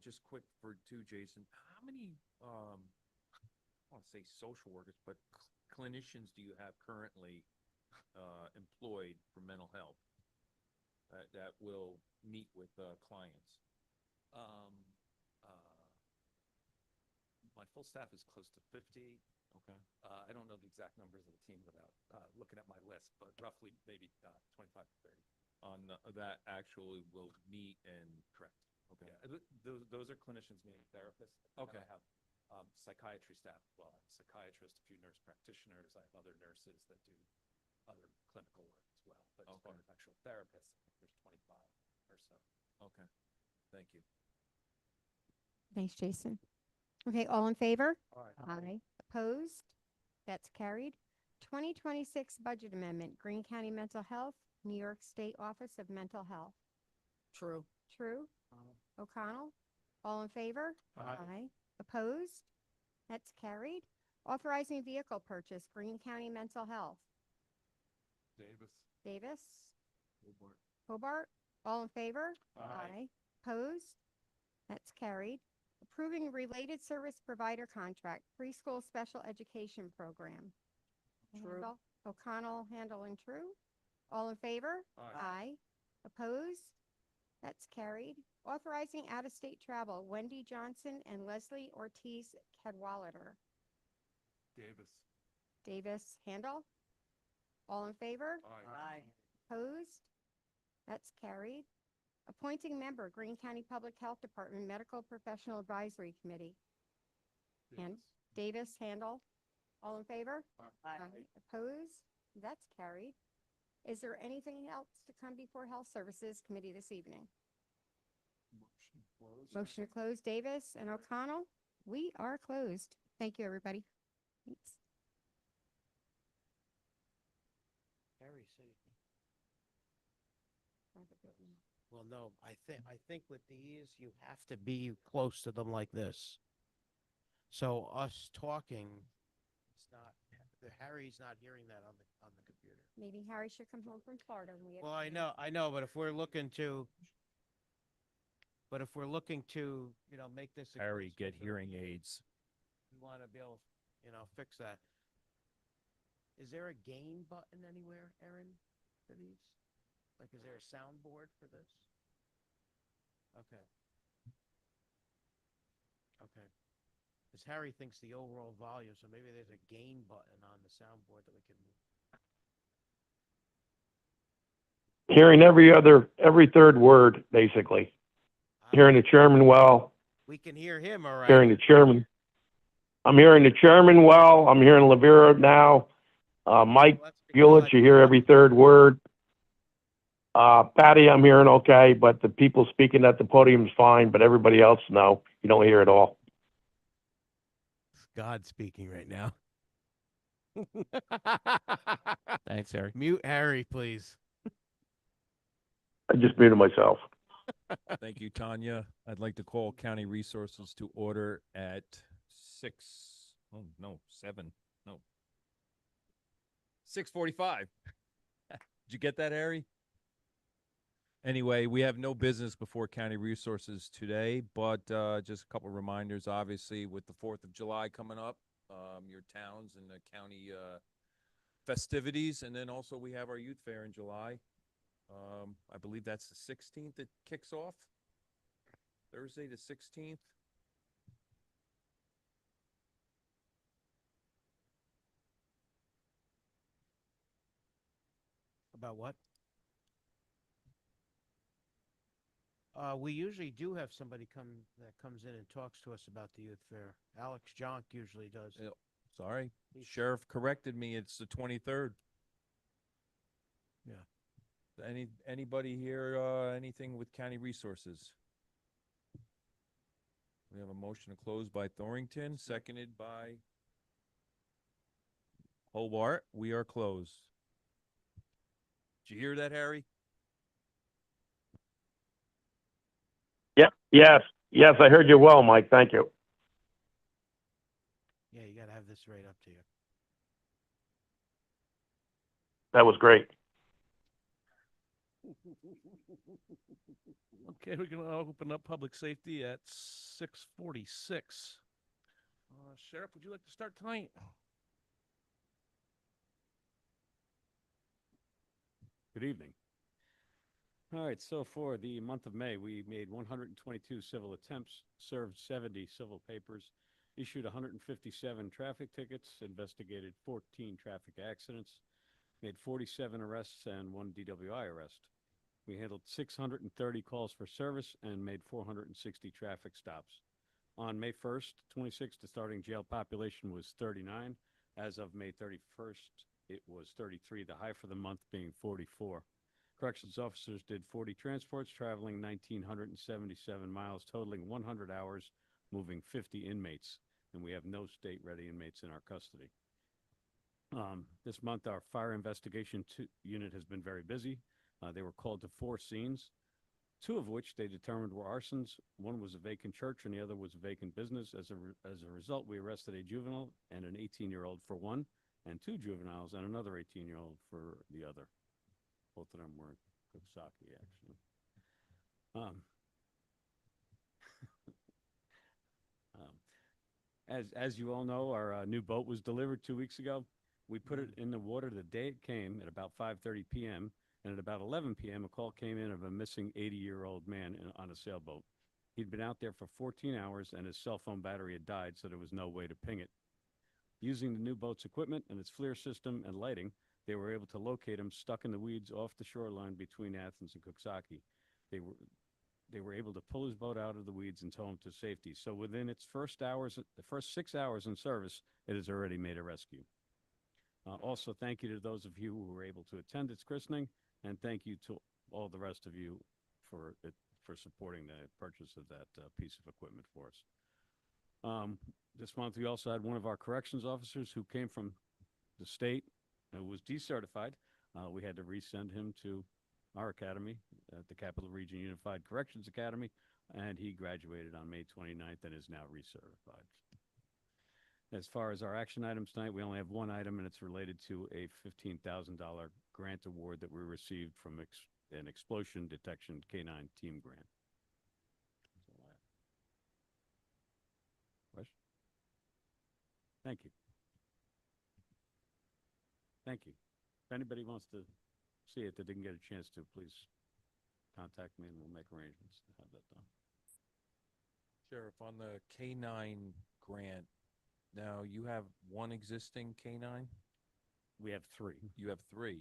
Just quick for Jason, how many, I want to say social workers, but clinicians do you have currently employed for mental health that will meet with clients? my full staff is close to 50. Okay. I don't know the exact numbers of the team without looking at my list, but roughly maybe 25 to 30. On that actually will meet and, Correct. okay. Yeah, those are clinicians, meaning therapists. And Okay. I have psychiatry staff as well. I have a psychiatrist, a few nurse practitioners. I have other nurses that do other clinical work as well. But as far Okay. as actual therapists, I think there's 25 or so. Okay. Thank you. Thanks, Jason. Okay, all in favor? Aye. Opposed? That's carried. 2026 Budget Amendment, Greene County Mental Health, New York State Office of Mental Health. True. True? O'Connell? All in favor? Aye. Opposed? That's carried. Authorizing vehicle purchase, Greene County Mental Health. Davis. Davis? Hobart. Hobart? All in favor? Aye. Opposed? That's carried. Approving related service provider contract, preschool special education program. True. Handle. O'Connell, Handle, and True. All in favor? Aye. Opposed? That's carried. Authorizing out-of-state travel, Wendy Johnson and Leslie Ortiz Cadwalader. Davis. Davis, Handle. All in favor? Aye. Opposed? That's carried. Appointing member, Greene County Public Health Department Medical Professional Advisory Committee. And Davis. Davis, Handle. All in favor? Aye. Opposed? That's carried. Is there anything else to come before Health Services Committee this evening? Motion closed. Motion to close, Davis and O'Connell. We are closed. Thank you, everybody. Thanks. Harry said. Well, no, I think with these, you have to be close to them like this. So us talking, it's not, Harry's not hearing that on the computer. Maybe Harry should come home from Florida and we have. Well, I know, but if we're looking to, make this. Harry, accessible get to the hearing people, aids. We want to be able, fix that. Is there a gain button anywhere, Erin, for these? Like, is there a soundboard for this? Okay. Okay. Because Harry thinks the overall volume, so maybe there's a gain button on the soundboard that we can move. Hearing every third word, basically. Hearing the chairman well, We can hear him, all right. hearing the chairman. I'm hearing the chairman well, I'm hearing Lavera now. Mike Well, that's because Buelich, you hear every third word. Patty, I'm hearing okay, but the people speaking at the podium is fine, but everybody else, no, you don't hear it all. God speaking right now. Thanks, Harry. Mute Harry, please. I just muted myself. Thank you, Tanya. I'd like to call County Resources to order at 6:45. Did you get that, Harry? Anyway, we have no business before County Resources today, but just a couple reminders, obviously, with the 4th of July coming up, your towns and the county festivities, and then also we have our youth fair in July. I believe that's the 16th it kicks off. Thursday the 16th. About what? We usually do have somebody that comes in and talks to us about the youth fair. Alex Jonk usually does. Yeah. Sorry, Sheriff corrected me. It's the 23rd. Yeah. Anybody here, anything with County Resources? We have a motion to close by Thorrington, seconded by Hobart. We are closed. Did you hear that, Harry? Yes, I heard you well, Mike, thank you. Yeah, you got to have this right up to you. That was great. Okay, we're gonna open up public safety at 6:46. Sheriff, would you like to start tonight? Good evening. All right, so for the month of May, we made 122 civil attempts, served 70 civil papers, issued 157 traffic tickets, investigated 14 traffic accidents, made 47 arrests and 1 DWI arrest. We handled 630 calls for service and made 460 traffic stops. On May 1st, 26, the starting jail population was 39. As of May 31st, it was 33, the high for the month being 44. Corrections officers did 40 transports, traveling 1,977 miles, totaling 100 hours, moving 50 inmates, and we have no state-ready inmates in our custody. This month, our fire investigation unit has been very busy. They were called to 4 scenes, 2 of which they determined were arsons. One was a vacant church and the other was a vacant business. As a result, we arrested a juvenile and an 18-year-old for one, and 2 juveniles and another 18-year-old for the other. Both of them were in Coxsackie, actually. As you all know, our new boat was delivered 2 weeks ago. We put it in the water the day it came at about 5:30 p.m. And at about 11 p.m., a call came in of a missing 80-year-old man on a sailboat. He'd been out there for 14 hours, and his cell phone battery had died, so there was no way to ping it. Using the new boat's equipment and its FLIR system and lighting, they were able to locate him stuck in the weeds off the shoreline between Athens and Coxsackie. They were able to pull his boat out of the weeds and tow him to safety. So within its the first 6 hours in service, it has already made a rescue. Also, thank you to those of you who were able to attend its christening, and thank you to all the rest of you for supporting the purchase of that piece of equipment for us. This month, we also had one of our corrections officers who came from the state who was decertified. We had to resend him to our academy at the Capital Region Unified Corrections Academy, and he graduated on May 29th and is now recertified. As far as our action items tonight, we only have one item, and it's related to a $15,000 grant award that we received from an explosion detection K-9 team grant. Question? Thank you. Thank you. If anybody wants to see it that didn't get a chance to, please contact me and we'll make arrangements to have that done. Sheriff, on the K-9 grant, now you have one existing K-9? We have 3. You have 3.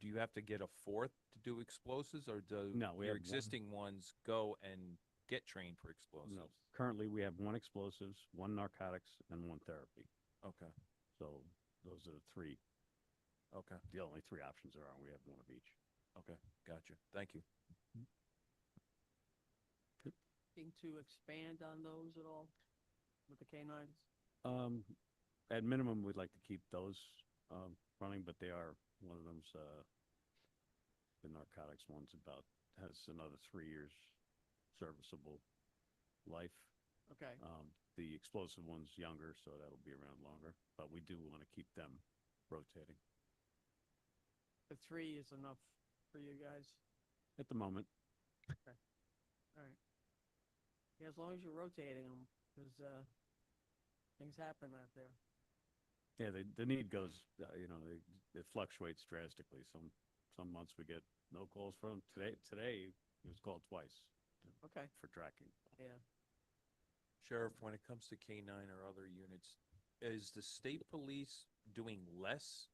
Do you have to get a 4th to do explosives, or do No, we your have one. existing ones go and get trained for explosives? No, currently we have 1 explosives, 1 narcotics, and 1 therapy. Okay, So those are the 3. okay, The only 3 options there are. We have 1 of each. okay, gotcha. Thank you. Looking to expand on those at all with the K-9s? At minimum, we'd like to keep those running, but they are, one of them's the narcotics one's has another 3 years serviceable life. Okay. The explosive one's younger, so that'll be around longer, but we do want to keep them rotating The 3 is enough for you guys? at the moment. All right. Yeah, as long as you're rotating them, because things happen out there. Yeah, the need goes, it fluctuates drastically. Some months we get no calls from. Today it was called twice Okay. for tracking. Yeah. Sheriff, when it comes to K-9 or other units, is the state police doing less?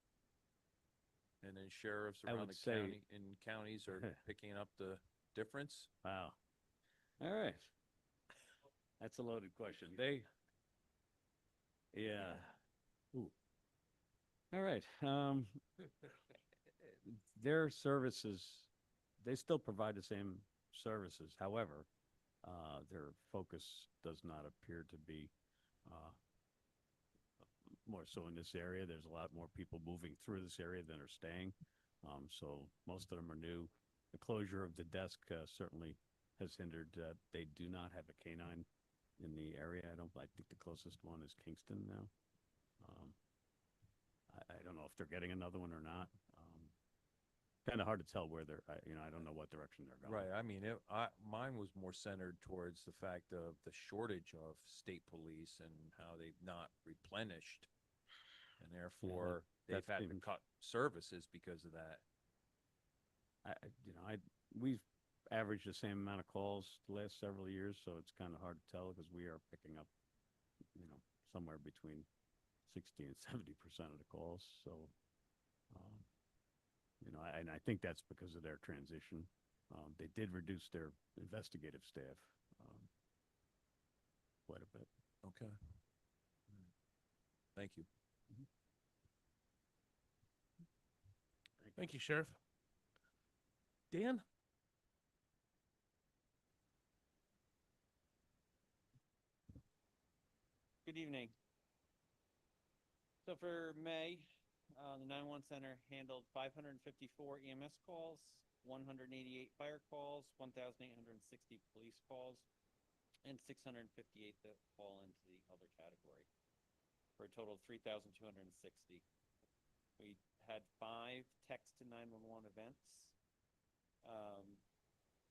And then sheriffs I around would the say- counties are picking up the difference? Wow. All right. That's a loaded question. Yeah. Ooh. All right. Their services, they still provide the same services. However, their focus does not appear to be more so in this area. There's a lot more people moving through this area than are staying. So most of them are new. The closure of the desk certainly has hindered. They do not have a K-9 in the area. I think the closest one is Kingston now. I don't know if they're getting another one or not. Kind of hard to tell where I don't know what direction they're going. Right, I mean, mine was more centered towards the fact of the shortage of state police and how they've not replenished. And therefore, they've that's had to been- cut services because of that. We've averaged the same amount of calls the last several years, so it's kind of hard to tell because we are picking up somewhere between 60 and 70% of the calls. So, um, and I think that's because of their transition. They did reduce their investigative staff quite a bit. Okay. Thank you. Thank you, Sheriff. Dan? Good evening. So for May, the 911 center handled 554 EMS calls, 188 fire calls, 1,860 police calls, and 658 that fall into the other category, for a total of 3,260. We had 5 text to 911 events.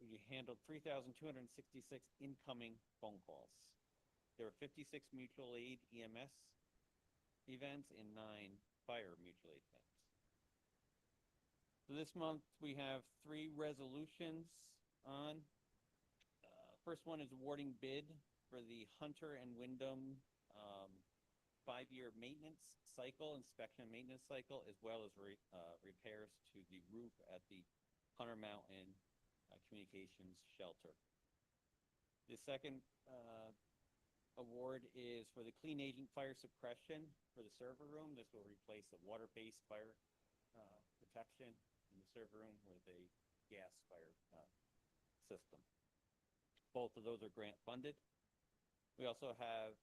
We handled 3,266 incoming phone calls. There were 56 mutual aid EMS events and 9 fire mutual aid events. So this month we have 3 resolutions on. First one is awarding bid for the Hunter and Wyndham 5-year maintenance cycle, inspection and maintenance cycle, as well as repairs to the roof at the Hunter Mountain Communications Shelter. The second award is for the clean agent fire suppression for the server room. This will replace the water-based fire protection in the server room with a gas fire system. Both of those are grant funded. We also have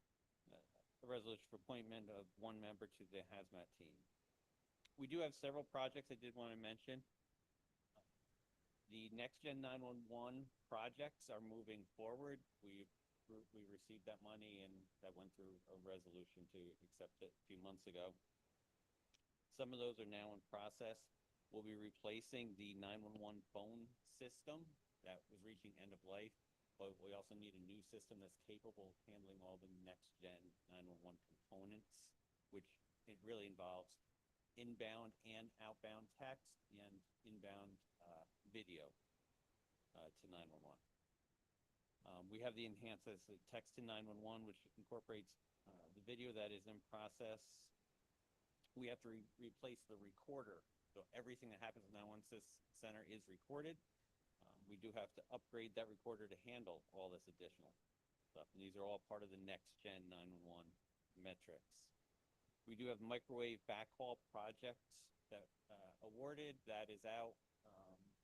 a resolution for appointment of 1 member to the hazmat team. We do have several projects I did want to mention. The Next Gen 911 projects are moving forward. We received that money, and that went through a resolution to accept it a few months ago. Some of those are now in process. We'll be replacing the 911 phone system that was reaching end of life, but we also need a new system that's capable of handling all the Next Gen 911 components, which it really involves inbound and outbound text and inbound video to 911. We have the enhanced text to 911, which incorporates the video that is in process. We have to replace the recorder. So everything that happens in the 911 center is recorded. We do have to upgrade that recorder to handle all this additional stuff. And these are all part of the Next Gen 911 metrics. We do have microwave backhaul projects that awarded. That is out.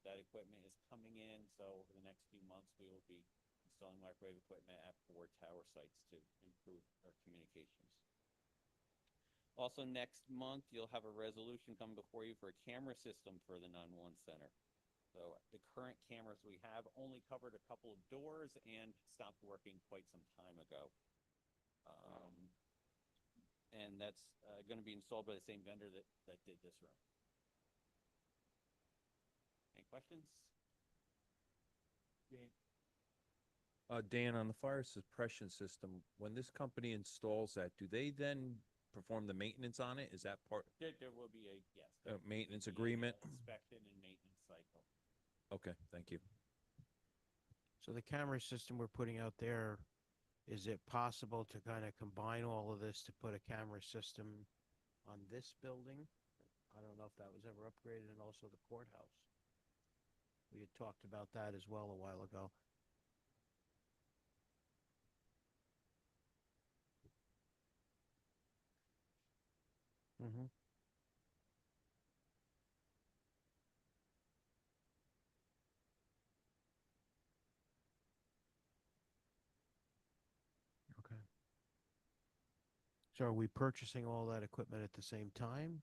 That equipment is coming in. So over the next few months, we will be installing microwave equipment at 4 tower sites to improve our communications. Also next month, you'll have a resolution come before you for a camera system for the 911 center. So the current cameras we have only covered a couple of doors and stopped working quite some time ago. And that's going to be installed by the same vendor that did this room. Any questions? Dan, on the fire suppression system, when this company installs that, do they then perform the maintenance on it? Is that part? There will be a, yes. Maintenance there will be agreement? an Inspection and maintenance cycle. Okay, thank you. So the camera system we're putting out there, is it possible to kind of combine all of this to put a camera system on this building? I don't know if that was ever upgraded, and also the courthouse. We had talked about that as well a while ago. Mm-hmm. Okay. So are we purchasing all that equipment at the same time?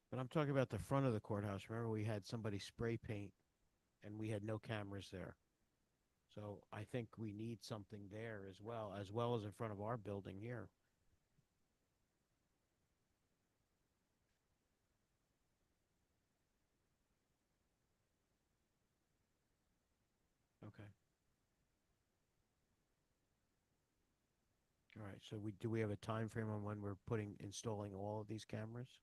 But I'm talking about the front of the courthouse. Remember, we had somebody spray paint and we had no cameras there. So I think we need something there as well as in front of our building here. Okay. All right, so do we have a time frame on when we're installing all of these cameras?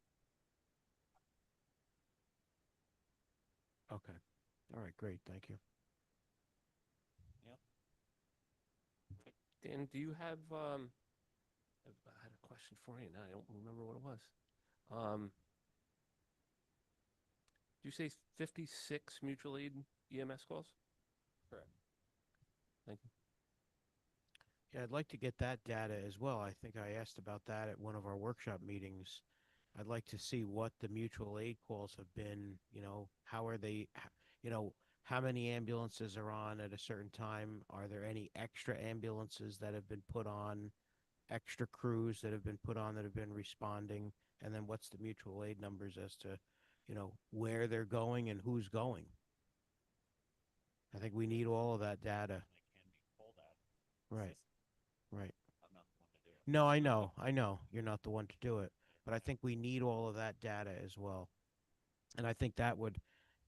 Okay. All right, great, thank you. Dan, do you have, I had a question for you, now I don't remember what it was. Did you say 56 mutual aid EMS calls? Correct. Thank you. Yeah, I'd like to get that data as well. I think I asked about that at one of our workshop meetings. I'd like to see what the mutual aid calls have been, how are they, how many ambulances are on at a certain time? Are there any extra ambulances that have been put on, extra crews that have been put on that have been responding? And then what's the mutual aid numbers as to, where they're going and who's going? I think we need all of that data. It can be pulled out. Right, right. I'm not the one to do it. No, I know, you're not the one to do it, but I think we need all of that data as well. And I think that would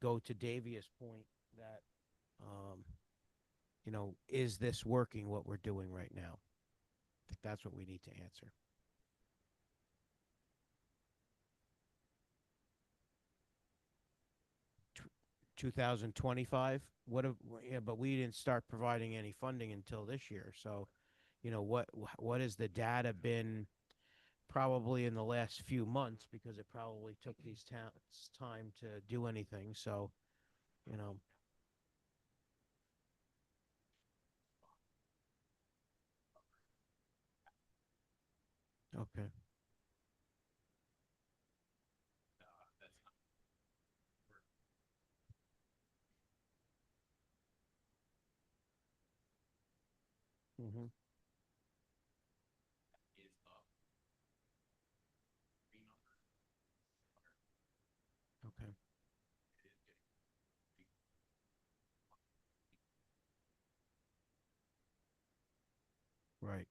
go to Davia's point that, is this working what we're doing right now? I think that's what we need to answer. Tw 2025, yeah, but we didn't start providing any funding until this year. So, what has the data been probably in the last few months, because it probably took these towns time to do anything. So, okay. Mm-hmm. Okay. Right.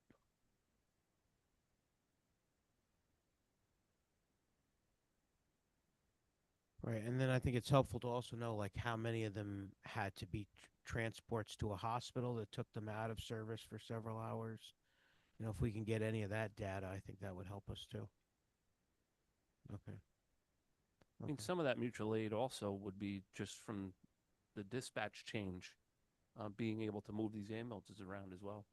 Right. And then I think it's helpful to also know, like, how many of them had to be transports to a hospital that took them out of service for several hours. If we can get any of that data, I think that would help us too. Okay. I mean, Okay. some of that mutual aid also would be just from the dispatch change, being able to move these ambulances around as well.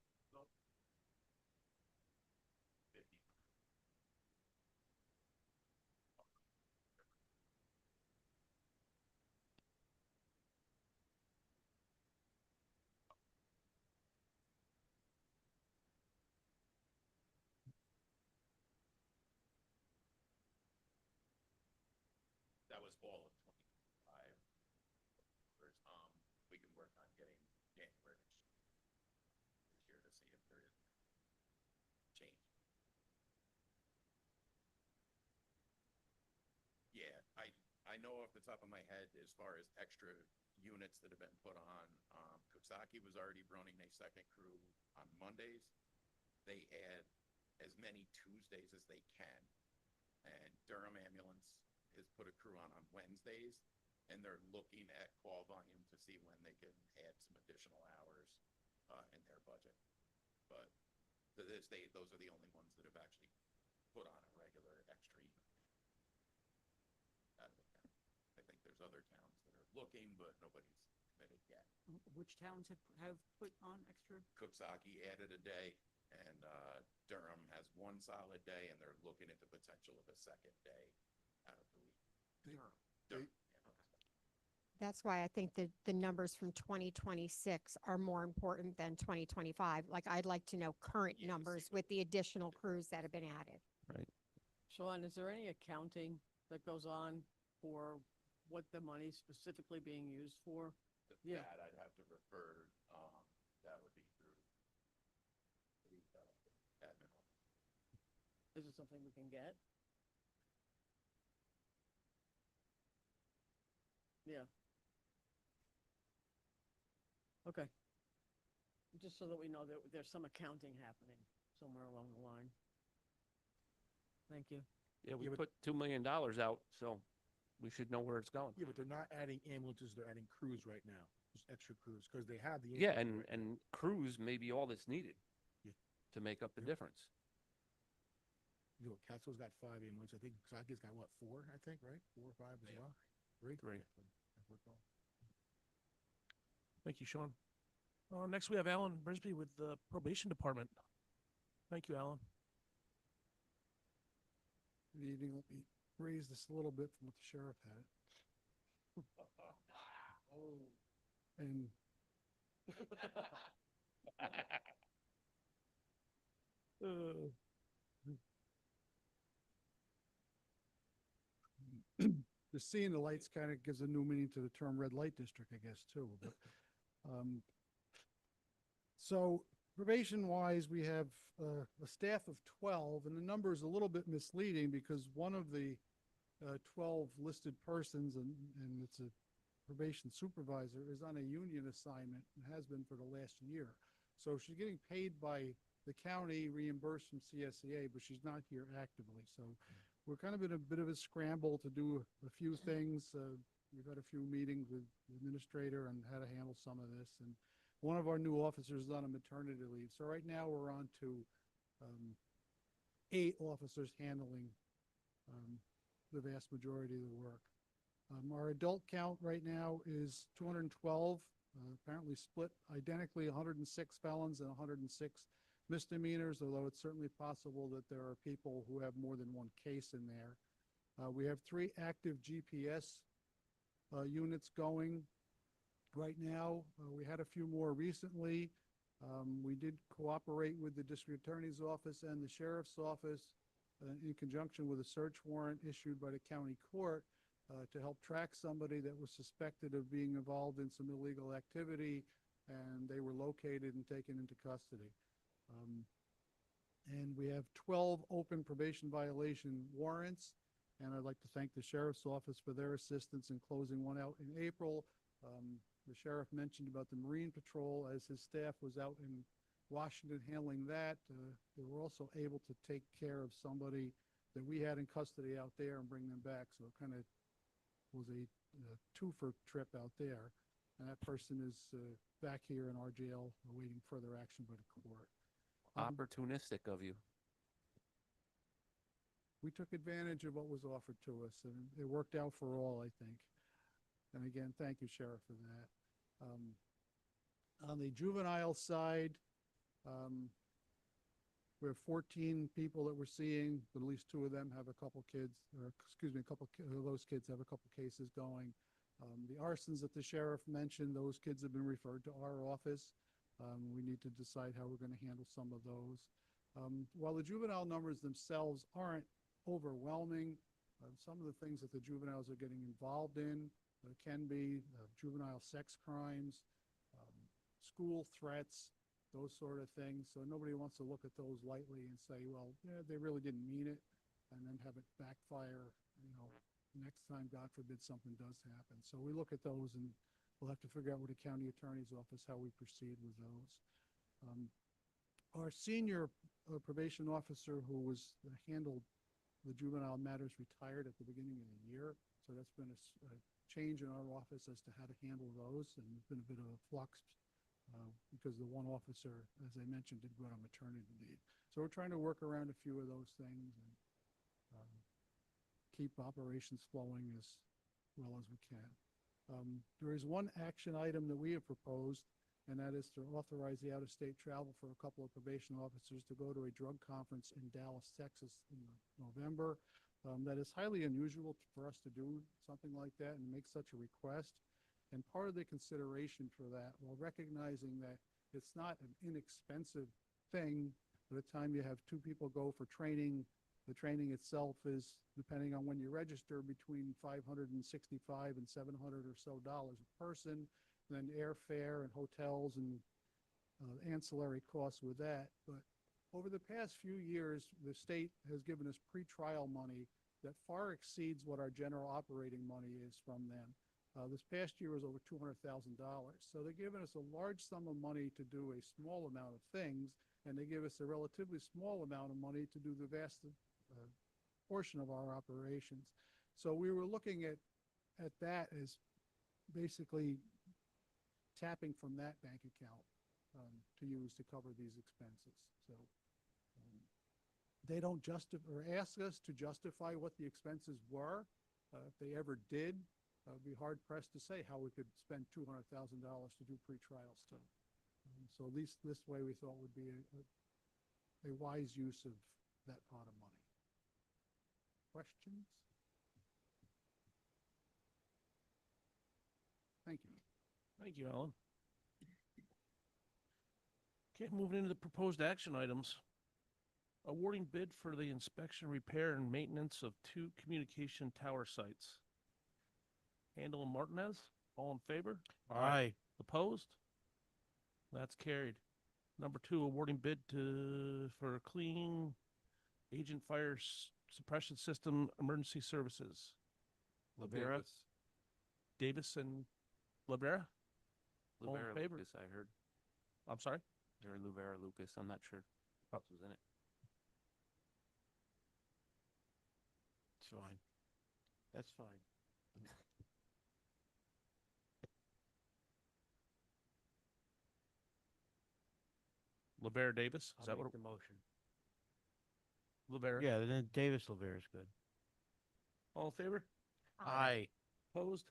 That was fall of 25. We can work on getting January this year to see if there is change. Yeah, I know off the top of my head, as far as extra units that have been put on, Coxsackie was already running a second crew on Mondays. They add as many Tuesdays as they can. And Durham Ambulance has put a crew on Wednesdays, and they're looking at call volume to see when they can add some additional hours in their budget. But to this date, those are the only ones that have actually put on a regular extra unit. I think there's other towns that are looking, but nobody's committed yet. Which towns have put on extra? Coxsackie added a day, and Durham has one solid day, and they're looking at the potential of a second day out of the week. Durham. That's why I think that the numbers from 2026 are more important than 2025. Like, I'd like to know current numbers with the additional crews that have been added. Right. Sean, is there any accounting that goes on for what the money's specifically being used for? Yeah. That I'd have to refer, that would be through the admin office. Is it something we can get? Yeah. Okay. Just so that we know that there's some accounting happening somewhere along the line. Thank you. Yeah, we Yeah, but- put $2 million out, so we should know where it's going. Yeah, but they're not adding ambulances, they're adding crews right now, just extra crews, because they have the. Yeah, ambulance and right crews may be all that's needed Yeah. to make up the Yeah. difference. now. Catskill's got 5 ambulances, I think Cocsackie's got what, 4, I think, right? 4 or 5 as well? 3? Three. Yeah. we're going. Thank you, Sean. Next, we have Alan Brisby with the Probation Department. Thank you, Alan. Good evening. Let me raise this a little bit from what the sheriff had. And just seeing the lights kind of gives a new meaning to the term red light district, I guess, too. But, so probation wise, we have a staff of 12, and the number is a little bit misleading because one of the 12 listed persons, and it's a probation supervisor, is on a union assignment and has been for the last year. So she's getting paid by the county, reimbursed from CSEA, but she's not here actively. So we're kind of in a bit of a scramble to do a few things. We've had a few meetings with the administrator on how to handle some of this. And one of our new officers is on a maternity leave. So right now we're on to 8 officers handling the vast majority of the work. Our adult count right now is 212, apparently split identically 106 felons and 106 misdemeanors, although it's certainly possible that there are people who have more than one case in there. We have 3 active GPS units going right now. We had a few more recently. We did cooperate with the district attorney's office and the sheriff's office in conjunction with a search warrant issued by the county court to help track somebody that was suspected of being involved in some illegal activity, and they were located and taken into custody. And we have 12 open probation violation warrants, and I'd like to thank the sheriff's office for their assistance in closing one out in April. The sheriff mentioned about the Marine Patrol as his staff was out in Washington handling that. They were also able to take care of somebody that we had in custody out there and bring them back. So it kind of was a twofer trip out there. And that person is back here in our jail awaiting further action by the court. Opportunistic of you. We took advantage of what was offered to us, and it worked out for all, I think. And again, thank you, Sheriff, for that. On the juvenile side, we have 14 people that we're seeing, but at least 2 of them have a couple kids, or excuse me, a couple of those kids have a couple cases going. The arsons that the sheriff mentioned, those kids have been referred to our office. We need to decide how we're going to handle some of those. While the juvenile numbers themselves aren't overwhelming, some of the things that the juveniles are getting involved in can be juvenile sex crimes, school threats, those sort of things. So nobody wants to look at those lightly and say, well, yeah, they really didn't mean it, and then have it backfire, next time, God forbid, something does happen. So we look at those, and we'll have to figure out with the county attorney's office how we proceed with those. Our senior probation officer who was handled the juvenile matters retired at the beginning of the year. So that's been a change in our office as to how to handle those, and there's been a bit of a flux because the one officer, as I mentioned, did go on maternity leave. So we're trying to work around a few of those things and keep operations flowing as well as we can. There is one action item that we have proposed, and that is to authorize the out-of-state travel for a couple of probation officers to go to a drug conference in Dallas, Texas in November. That is highly unusual for us to do something like that and make such a request. And part of the consideration for that, while recognizing that it's not an inexpensive thing, by the time you have 2 people go for training, the training itself is, depending on when you register, between $565 and $700 or so dollars a person, then airfare and hotels and ancillary costs with that. But over the past few years, the state has given us pre-trial money that far exceeds what our general operating money is from them. This past year was over $200,000. So they're giving us a large sum of money to do a small amount of things, and they give us a relatively small amount of money to do the vast portion of our operations. So we were looking at that as basically tapping from that bank account to use to cover these expenses. So they don't justify or ask us to justify what the expenses were, if they ever did. I would be hard pressed to say how we could spend $200,000 to do pre-trials too. So at least this way we thought would be a wise use of that pot of money. Questions? Thank you. Thank you, Alan. Okay, moving into the proposed action items. Awarding bid for the inspection, repair, and maintenance of 2 communication tower sites. Handel and Martinez, all in favor? Aye. Opposed? That's carried. Number 2, awarding bid for clean agent fire suppression system emergency services. Lavera, Davis and Lavera? All in Luvera favor? Lucas, I heard. I'm sorry? Or Luvera Lucas, I'm not sure what was in it. It's fine. That's fine. Lavera Davis, is that I'll what? make the motion. Lavera? Yeah, then Davis Lavere is good. All in favor? Aye. Opposed?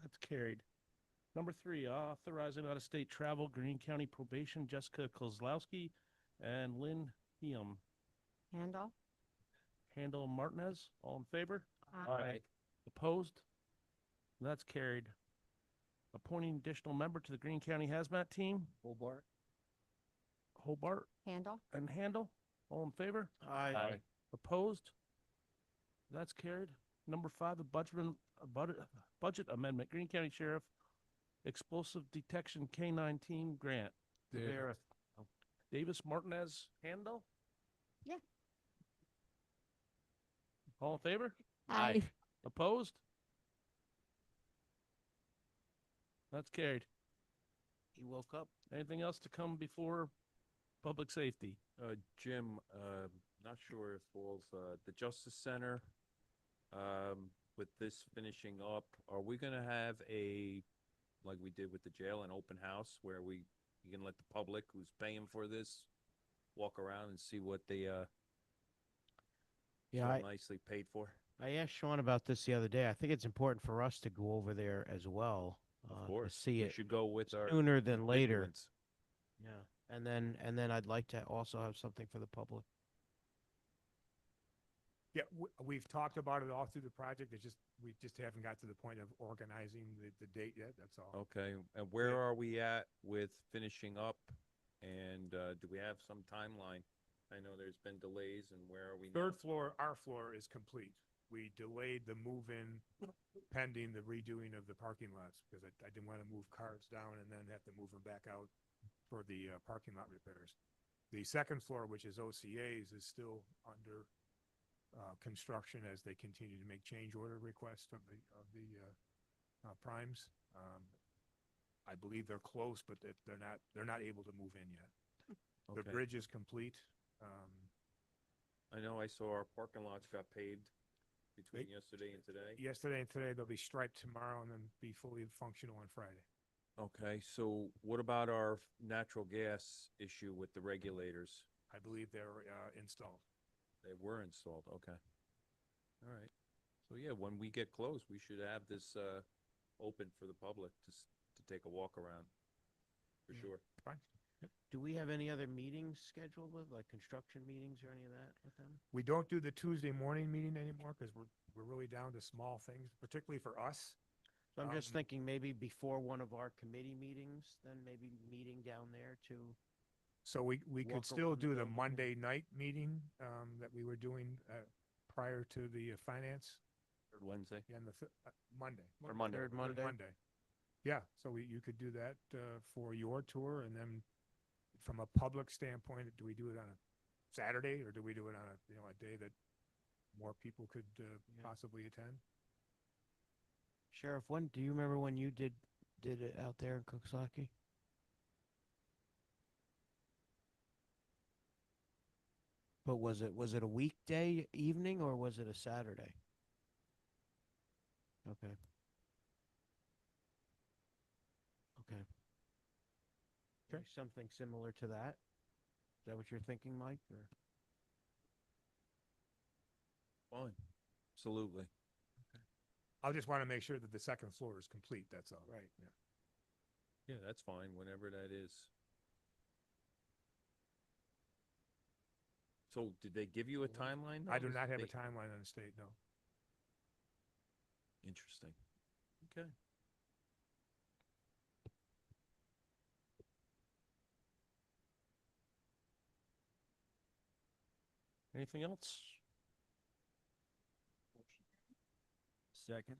That's carried. Number 3, authorizing out-of-state travel, Greene County Probation, Jessica Kozlowski and Lynn Heum. Handle. Handel and Martinez, all in favor? Aye. Opposed? That's carried. Appointing additional member to the Greene County Hazmat Team, Hobart. Hobart Handle. and Handel, all in favor? Aye. Opposed? That's carried. Number 5, budget amendment, Greene County Sheriff, Explosive Detection K-9 Team Grant. Lavera. Davis, Martinez, Handel, Yeah. all in favor? Aye. Opposed? That's carried. He woke up. Anything else to come before public safety? Jim, not sure if falls, the Justice Center, with this finishing up, are we gonna have like we did with the jail, an open house where you can let the public who's paying for this walk around and see what they, Yeah, so nicely paid for? I asked Sean about this the other day. I think it's important for us to go over there as well. Of To course, see we it should go with our sooner than later. constituents. Yeah, and then I'd like to also have something for the public. Yeah, we've talked about it all through the project. We just haven't got to the point of organizing the date yet, that's all. Okay, and where are we at with finishing up? And, do we have some timeline? I know there's been delays, and where are we now? Third floor, our floor is complete. We delayed the move-in pending the redoing of the parking lots, because I didn't want to move cars down and then have to move them back out for the parking lot repairs. The second floor, which is OCA's, is still under construction as they continue to make change order requests of the primes. I believe they're close, but they're not able to move in yet. The Okay. bridge is complete. I know I saw our parking lots got paved between yesterday and today. Yesterday and today, they'll be striped tomorrow and then be fully functional on Friday. Okay, so what about our natural gas issue with the regulators? I believe they're installed. They were installed, okay. All right. So yeah, when we get close, we should have this, open for the public to take a walk around, for sure. Fine. Do we have any other meetings scheduled with, like construction meetings or any of that with them? We don't do the Tuesday morning meeting anymore because we're really down to small things, particularly for us. So I'm just Um, thinking maybe before one of our committee meetings, then maybe meeting down there to, So we Walk could still around the do the building. Monday night meeting that we were doing prior to the finance. Third Wednesday. Yeah, and Monday. Or Monday. Third Monday? Monday. Yeah, so you could do that for your tour, and then from a public standpoint, do we do it on a Saturday, or do we do it on a day that more people could possibly attend? Sheriff, do you remember when you did it out there in Cooksaki? But was it a weekday evening or was it a Saturday? Okay. Okay. Okay. Something similar to that? Is that what you're thinking, Mike, or? Fine, absolutely. I'll just want to make sure that the second floor is complete, that's all. Right. Yeah. Yeah, that's fine, whenever that is. So did they give you a timeline? I though? do not have a They- timeline on the state, no. Interesting. Okay. Anything else? Second.